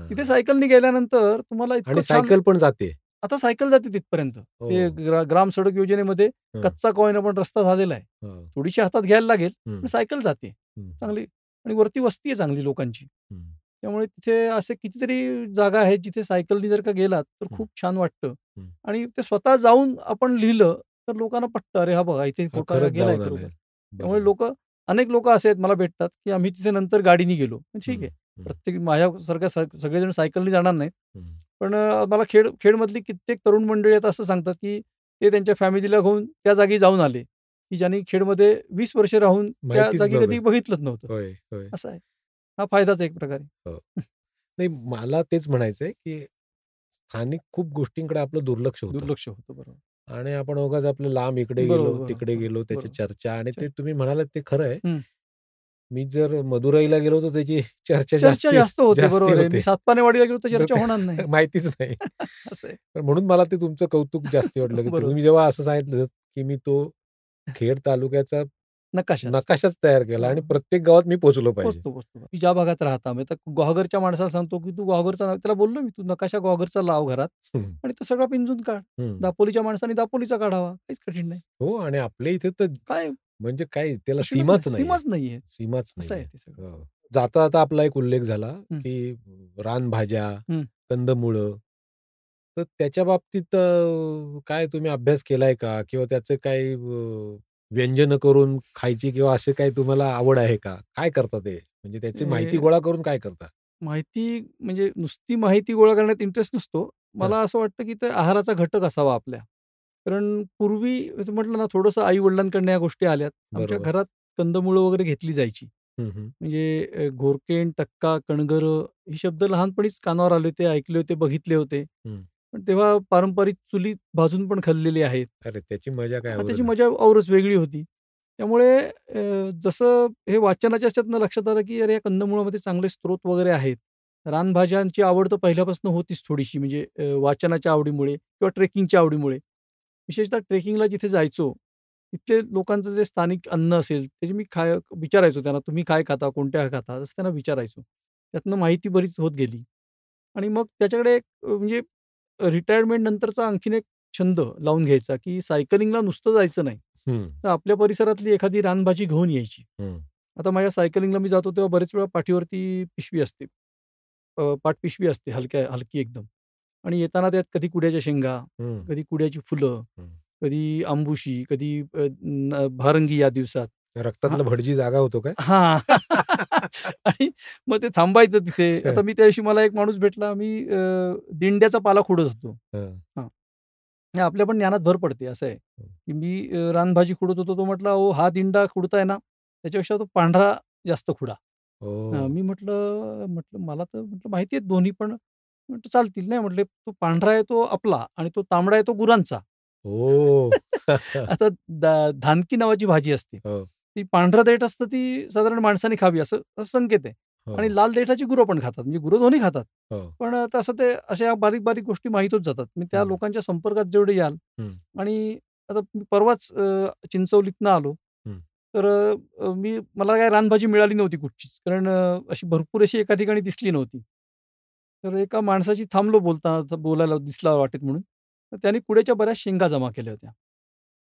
तिथे
हां.
सायकलनी गेल्यानंतर तुम्हाला इतकं
आणि
छान.
सायकल पण जाते.
आता सायकल जाते तिथपर्यंत. ते
हो.
ग्राम सडक योजनेमध्ये
हं.
कच्चा का होईना पण रस्ता झालेला आहे.
हो.
थोडीशी हातात घ्यायला लागेल,
हं.
पण सायकल जाते
हं.
चांगली. आणि वरती वस्ती आहे चांगली लोकांची.
हं.
त्यामुळे तिथे असे कितीतरी जागा आहेत जिथे सायकलनी जर का गेलात तर
हं.
खूप छान वाटतं.
हं.
आणि ते स्वतः जाऊन आपण लिहिलं तर लोकांना पटतं. अरे हा बघा इथे
हा,
पोटाला
खरंच
गेलाय
जाऊन
खरोखर.
आलाय.
त्यामुळे
बरोबर.
अनेक लोकं असे आहेत मला भेटतात, की आम्ही तिथे नंतर गाडीने गेलो. ठीक
हं.
आहे.
हं.
प्रत्येक माझ्यासारख्या सगळेजण सायकलनी जाणार नाहीत.
हं.
पण मला खेडमधली कित्येक तरुण मंडळी आहेत असं सांगतात, की ते त्यांच्या फॅमिलीला घेऊन त्या जागी जाऊन आले, की ज्यांनी खेडमध्ये 20 वर्ष राहून त्या
माहितीच
जागी कधी
नव्हतं.
बघितलंच नव्हतं.
होय, होय.
असं आहे. हा फायदाच आहे एक प्रकारे.
हो. नाही, मला तेच म्हणायचंय, की स्थानिक खूप गोष्टींकडे आपलं दुर्लक्ष होतं.
दुर्लक्ष होतं. बरोबर.
आणि आपण उगाच आपलं लांब इकडे
बरोबर,
गेलो,
बरोबर,
तिकडे
बरोबर,
गेलो, त्याची
बरोबर.
चर्चा आणि ते
चल.
तुम्ही म्हणालात ते खरं आहे.
हं.
मी जर मदुराईला गेलो तर त्याची चर्चा
चर्चा जास्त होते.
जास्ती
बरोबर आहे.
होते.
मी सातपानेवाडीला गेलो तर
तर
चर्चा
ते
होणार नाही.
माहितीच नाही.
असं आहे.
तर म्हणून मला ते तुमचं कौतुक जास्ती वाटलं, की
बरोबर.
तुम्ही जेव्हा असं सांगितलं, की मी तो खेड तालुक्याचा
नकाशाच.
नकाशाच तयार केला आणि
हो.
प्रत्येक गावात मी पोहोचलो पाहिजे.
पोहोचतो. मी ज्या भागात राहता म्हणजे आता गुहागरच्या माणसाला सांगतो, की तू गुहागरचा त्याला बोललो मी, "तू नकाशा गुहागरचा लाव घरात
हं,
आणि तो सगळा पिंजून काढ."
हं.
दापोलीच्या माणसाने दापोलीचा काढावा. काहीच कठीण नाही.
हो, आणि आपल्या इथे तर
काय
म्हणजे काय त्याला
प्रश्नच
सीमाच
नाही.
नाहीये.
सीमाच नाहीये.
सीमाच
असं आहे
नाहीये.
ते सगळं.
हो. जाता आपला एक उल्लेख झाला,
हं.
की रानभाज्या,
हं.
कंदमुळं. तर त्याच्या बाबतीत काय तुम्ही अभ्यास केलाय का? किंवा त्याचे काही व्यंजनं करून खायची किंवा असे काही तुम्हाला आवड आहे का? काय करता ते? म्हणजे त्याची माहिती
ते
गोळा करून काय करता?
माहिती म्हणजे नुसती माहिती गोळा करण्यात इंटरेस्ट नसतो.
हं,
मला असं वाटतं, की ते आहाराचा घटक असावा आपल्या. कारण पूर्वी असं म्हटलं ना, थोडंसं आई-वडिलांकडनं या गोष्टी आल्यात. आमच्या
बरोबर.
घरात कंदमुळं वगैरे घेतली जायची.
हं, हं.
म्हणजे घोरकेन, टक्का, कणगरं हे शब्द लहानपणीच कानावर आले होते, ऐकले होते, बघितले होते.
हं.
पण तेव्हा पारंपरिक चुलीत भाजून पण खाल्लेले आहेत.
अरे, त्याची मजा काय
त्याची
औरच आहे.
मजा औरच वेगळी होती. त्यामुळे जसं हे वाचनाच्या ह्याच्यातनं लक्षात आलं, की अरे या कंदमुळामध्ये चांगले स्रोत वगैरे आहेत. रानभाज्यांची आवड तर पहिल्यापासून होतीच थोडीशी म्हणजे वाचनाच्या आवडीमुळे किंवा ट्रेकिंगच्या आवडीमुळे. विशेषतः ट्रेकिंगला जिथे जायचो, तिथले लोकांचं जे स्थानिक अन्न असेल त्याची मी विचारायचो त्यांना, तुम्ही काय खाता, कोणत्या खाता, असं त्यांना विचारायचो. त्यातनं माहिती बरीच होत गेली. आणि मग त्याच्याकडे एक म्हणजे रिटायरमेंट नंतरचा आणखीन एक छंद लावून घ्यायचा, की सायकलिंगला नुसतं जायचं नाही. तर आपल्या परिसरातली एखादी रानभाजी घेऊन यायची. आता माझ्या सायकलिंगला मी जातो तेव्हा बरेच वेळा पाठीवरती पिशवी असते. पाठपिशवी असते हलकी एकदम. आणि येताना त्यात कधी कुड्याच्या शेंगा, कधी कुड्याची फुलं, कधी अंबुशी, कधी भारंगी या दिवसात.
रक्तातला भटजी जागा होतो काय?
हां. आणि मग ते थांबायचं तिथे. आता मी त्या दिवशी मला एक माणूस भेटला. मी दिंड्याचा पाला खुडत होतो. हां. नाही, आपल्या पण ज्ञानात भर पडते. असं आहे, की मी रानभाजी खुडत होतो. तो म्हटला, "अहो, हा दिंडा खुडताय ना, त्याच्यापेक्षा तो पांढरा जास्त खुडा." मी म्हटलं म्हटलं, "मला तर म्हटलं माहिती आहे दोन्ही पण." म्हटलं, "चालतील." नाही म्हटले, "तो पांढरा आहे तो आपला आणि तो तांबडा आहे तो गुरांचा."
हो.
आता धानकी नावाची भाजी असते.
हो.
ती पांढरं देठ असतं, ती साधारण माणसाने खावी असं असं संकेत आहे.
हो.
आणि लाल देठाची गुरं पण खातात. म्हणजे गुरं दोन्ही खातात.
हो.
पण तसं ते अशा बारीक-बारीक गोष्टी माहीत होत जातात. मी त्या लोकांच्या संपर्कात जेवढे याल आणि आता मी परवाच चिंचवलीतनं आलो. तर मला काही रानभाजी मिळाली नव्हती कुठचीच. कारण अशी भरपूर अशी एका ठिकाणी दिसली नव्हती. तर एका माणसाशी थांबलो बोलायला दिसला वाटेत म्हणून. तर त्याने कुड्याच्या बऱ्याच शेंगा जमा केल्या होत्या.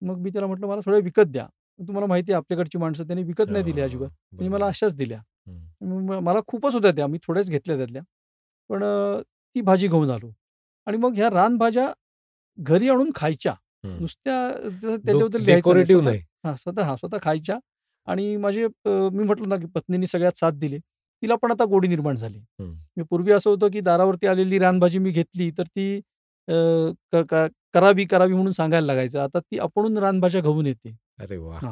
मग मी त्याला म्हटलं, "मला थोड्या विकत द्या." तुम्हाला माहिती आहे आपल्याकडची माणसं त्यांनी विकत नाही दिल्या अजिबात. त्यांनी मला अशाच दिल्या. मला खूपच होत्या त्या. मी थोड्याच घेतल्या त्यातल्या. पण ती भाजी घेऊन आलो. आणि मग ह्या रानभाज्या घरी आणून खायच्या. नुसत्या त्याच्याबद्दल लिहायचं
डेकोरेटिव्ह नाही.
स्वतः खायच्या. आणि मी म्हटलं ना, की पत्नीने सगळ्यात साथ दिली. तिला पण आता गोडी निर्माण झाली. मी पूर्वी असं होतं, की दारावरती आलेली रानभाजी मी घेतली तर ती अ, क क करावी म्हणून सांगायला लागायचं. आता ती आपणहून रानभाज्या घेऊन येते.
अरे वाह!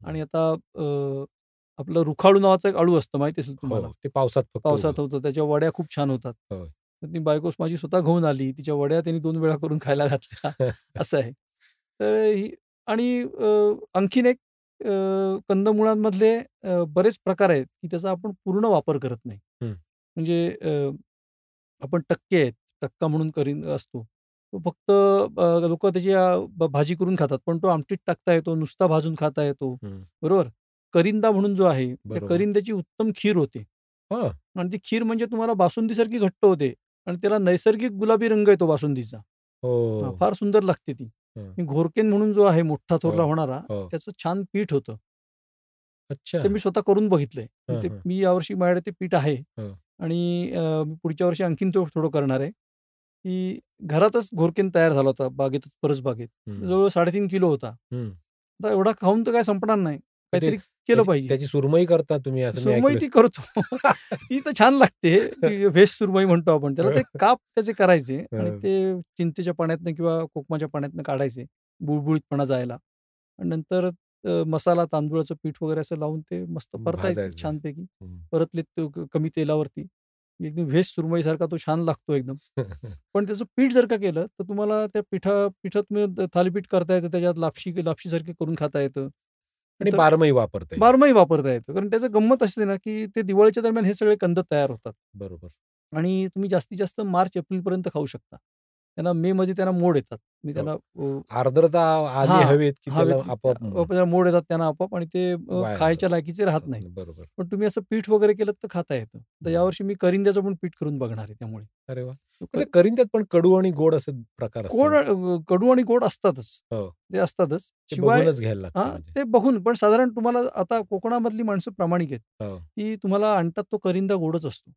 आणि आता आपलं रुखाळू नावाचं एक अळू असतं माहिती असेल तुम्हाला.
हो, ते पावसात फक्त
पावसात होतं. त्याच्या वड्या खूप छान होतात. तर ती बायकोच माझी स्वतः घेऊन आली. तिच्या वड्या त्यांनी 2 वेळा करून खायला घातल्या. असं आहे. तर आणि आणखीन एक कंदमुळांमधले बरेच प्रकार आहेत, की त्याचा आपण पूर्ण वापर करत नाही. म्हणजे आपण टक्के आहेत. टक्का म्हणून असतो. तो फक्त लोकं त्याची भाजी करून खातात. पण तो आमटीत टाकता येतो, नुसता भाजून खाता येतो. बरोबर? करिंदा म्हणून जो आहे, त्या
बरोबर.
करिंद्याची उत्तम खीर होते.
हं.
आणि ती खीर म्हणजे तुम्हाला बासुंदीसारखी घट्ट होते आणि त्याला नैसर्गिक गुलाबी रंग येतो बासुंदीचा.
हो.
फार सुंदर लागते ती.
हं.
घोरकेन म्हणून जो आहे मोठा थोरला
हो,
होणारा,
हो.
त्याचं छान पीठ होतं.
अच्छा.
ते मी स्वतः करून बघितलंय.
हं, हं.
मी यावर्षी माझ्याकडे ते पीठ आहे.
हं.
आणि मी पुढच्या वर्षी आणखीन थोडं करणार आहे, की घरातच घोरकेन तयार झाला होता बागेतच, परसबागेत. जवळ 3.5 किलो होता. आता एवढा खाऊन तर काही संपणार नाही. काहीतरी केलं पाहिजे.
त्याची सुरमई करता तुम्ही असं मी
सुरमई
ऐकलं.
ती करतो. ती तर छान लागते. ती व्हेज सुरमई म्हणतो आपण. त्याला ते काप त्याचे करायचे आणि ते चिंचेच्या पाण्यातनं किंवा कोकमाच्या पाण्यातनं काढायचे. बुळबुळीतपणा जायला. आणि नंतर मसाला, तांदूळाचं पीठ वगैरे असं लावून ते मस्त परतायचं
भाजायचं.
छानपैकी. परतले कमी तेलावरती. एकदम व्हेज सुरमईसारखा तो छान लागतो एकदम. पण त्याचं पीठ जर का केलं, तर तुम्हाला त्या पिठात तुम्ही थालीपीठ करता येतं. त्याच्यात लापशीसारखं करून खाता येतं.
आणि
तर
बारमाही वापरता येईल.
बारमाही वापरता येतं. कारण त्याचं गंमत असते ना, की ते दिवाळीच्या दरम्यान हे सगळे कंद तयार होतात.
बरोबर.
आणि तुम्ही जास्तीत जास्त मार्च, एप्रिलपर्यंत खाऊ शकता. त्यांना मेमध्ये त्यांना मोड येतात. मी त्यांना
आर्द्रता आली हवेत, की त्याला
हवेत
आपोआप
त्याला मोड येतात त्यांना आपोआप आणि ते
वाया
खायच्या लायकीचे राहत नाही.
बरोबर.
पण तुम्ही असं पीठ वगैरे केलं तर खाता येतं. तर यावर्षी मी करिंद्याचं पण पीठ करून बघणार आहे त्यामुळे.
अरे वाह! म्हणजे करिंद्यात पण कडू आणि गोड असे प्रकार असतात.
कडू आणि गोड असतातच.
हो.
ते असतातच.
ते
शिवाय
बघूनच घ्यायला लागतं म्हणजे.
ते बघून पण साधारण तुम्हाला आता कोकणामधली माणसं प्रामाणिक आहेत.
हो.
की तुम्हाला आणतात तो करिंदा गोडच असतो.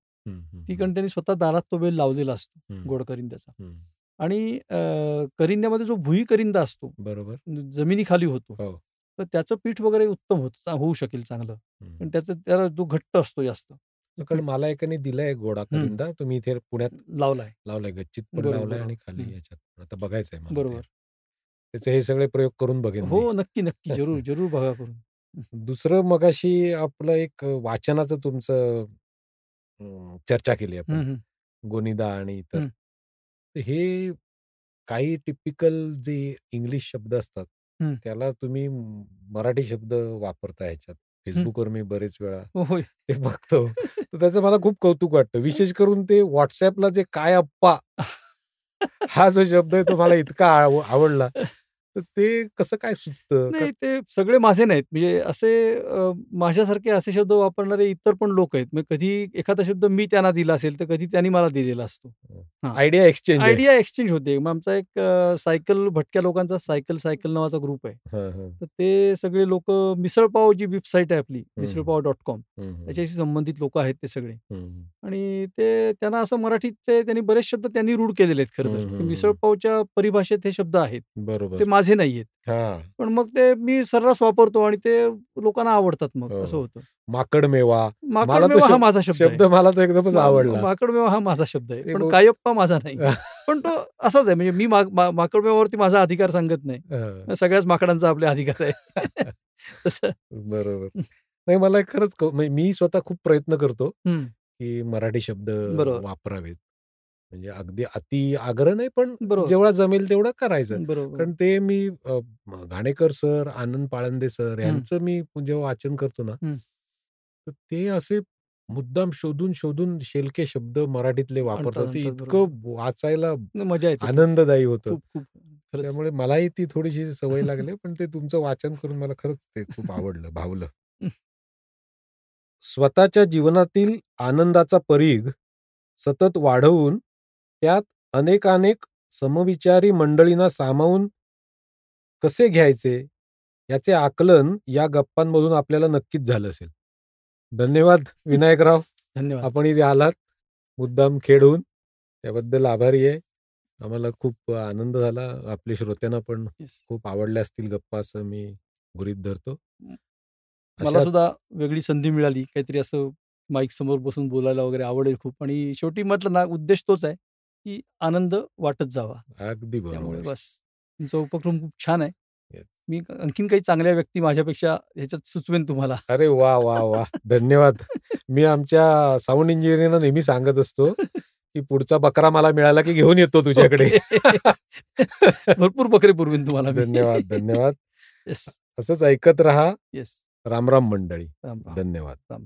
ती कारण त्यांनी स्वतः दारात तो बेल लावलेला असतो गोड करिंद्याचा. आणि करिंद्यामध्ये जो भुई करिंदा असतो,
बरोबर.
जमिनीखाली होतो.
हो.
तर त्याचं पीठ वगैरे उत्तम होऊ शकेल चांगलं. पण त्याला जो घट्ट असतो जास्त.
कारण मला एकाने दिलाय गोडा करिंदा. तुम्ही इथे पुण्यात लावलाय गच्चीत पण लावलाय आणि खाली याच्यात. आता बघायचंय मला.
बरोबर.
त्याचे हे सगळे प्रयोग करून बघेन मी.
हो, नक्की. जरूर बघा करून.
दुसरं मगाशी आपलं एक वाचनाचं तुमचं चर्चा केली आपण. गोनीदा आणि इतर. तर हे काही टिपिकल जे इंग्लिश शब्द असतात, त्याला तुम्ही मराठी शब्द वापरता ह्याच्यात. Facebookवर मी बरेच वेळा
होय.
ते बघतो. तर त्याचं मला खूप कौतुक वाटतं. विशेष करून ते WhatsAppला जे काय अप्पा हा जो शब्द आहे तो मला इतका आवडला. तर ते कसं काय सुचतं?
नाही, ते सगळे माझे नाहीत. म्हणजे असे माझ्यासारखे असे शब्द वापरणारे इतर पण लोक आहेत. मग कधी एखादा शब्द मी त्यांना दिला असेल, तर कधी त्यांनी मला दिलेला असतो. हां.
आयडिया एक्सचेंज आहे.
आयडिया एक्सचेंज होते. मग आमचा एक सायकल भटक्या लोकांचा सायकल नावाचा ग्रुप आहे.
हां, हां.
तर ते सगळे लोकं मिसळपाव जी वेबसाईट आहे आपली
हं.
मिसळपाव.com
हं, हं.
त्याच्याशी संबंधित लोकं आहेत ते सगळे.
हं.
आणि ते त्यांना असं मराठीत त्यांनी बरेच शब्द त्यांनी रूढ केलेले आहेत खरं तर.
हं,
ते
हं, हं.
मिसळपावच्या परिभाषेत हे शब्द आहेत.
बरोबर.
ते माझे नाहीयेत.
हां.
पण मग ते मी सर्रास वापरतो आणि ते लोकांना आवडतात मग असं
हो.
होतं.
माकडमेवा. मला तो
माकडमेवा हा माझा शब्द आहे.
मला तर एकदमच आवडला.
माकडमेवा हा माझा शब्द आहे.
ते
पण
मग
कायप्पा माझा नाही. पण तो असाच आहे म्हणजे मी माकडमेवावरती माझा अधिकार सांगत नाही.
हां.
सगळ्याच माकडांचा आपले अधिकार आहे. तसं.
बरोबर. नाही मला खरंच म्हणजे मी स्वतः खूप प्रयत्न करतो,
हं.
की मराठी शब्द
बरोबर.
वापरावेत. म्हणजे अगदी अति आग्रह नाही, पण
बरोबर.
जेवढा जमेल तेवढं करायचं.
बरोबर.
कारण ते मी घाणेकर सर, आनंद पाळंदे सर यांचं मी जेव्हा वाचन करतो ना,
हं.
तर ते असे मुद्दाम शोधून शेलके शब्द मराठीतले वापरतात. ते
आणतात
इतकं
बरोबर.
वाचायला
मजा येते खूप.
आनंददायी होतं.
खूप खरंच.
त्यामुळे मलाही ती थोडीशी सवय लागली. पण ते तुमचं वाचन करून मला खरंच ते खूप आवडलं, भावलं.
हं.
स्वतःच्या जीवनातील आनंदाचा परीघ सतत वाढवून त्यात अनेकानेक समविचारी मंडळींना सामावून कसे घ्यायचे याचे आकलन या गप्पांमधून आपल्याला नक्कीच झालं असेल. धन्यवाद विनायकराव.
धन्यवाद.
आपण इथे आलात मुद्दाम खेडून. त्याबद्दल आभारी आहे. आम्हाला खूप आनंद झाला. आपल्या श्रोत्यांना पण
येस.
खूप आवडल्या असतील गप्पा असं मी गृहीत धरतो.
मला
अशा
सुद्धा वेगळी संधी मिळाली. काहीतरी असं माईक समोर बसून बोलायला वगैरे आवडेल खूप आणि शेवटी म्हटलं ना उद्देश तोच आहे, की आनंद वाटत जावा.
अगदी
त्यामुळे
बरोबर.
बस तुमचा उपक्रम खूप छान आहे.
येस.
मी आणखीन काही चांगल्या व्यक्ती माझ्यापेक्षा ह्याच्यात सुचवेन तुम्हाला.
अरे वाह! वाह! वाह! धन्यवाद. मी आमच्या साउंड इंजिनिअरना नेहमी सांगत असतो, की पुढचा बकरा मला मिळाला की घेऊन येतो तुझ्याकडे.
ओके. भरपूर बकरे पुरवीन तुम्हाला मी.
धन्यवाद, धन्यवाद.
येस,
असंच ऐकत राहा.
येस.
राम राम मंडळी.
राम, राम.
धन्यवाद.
राम.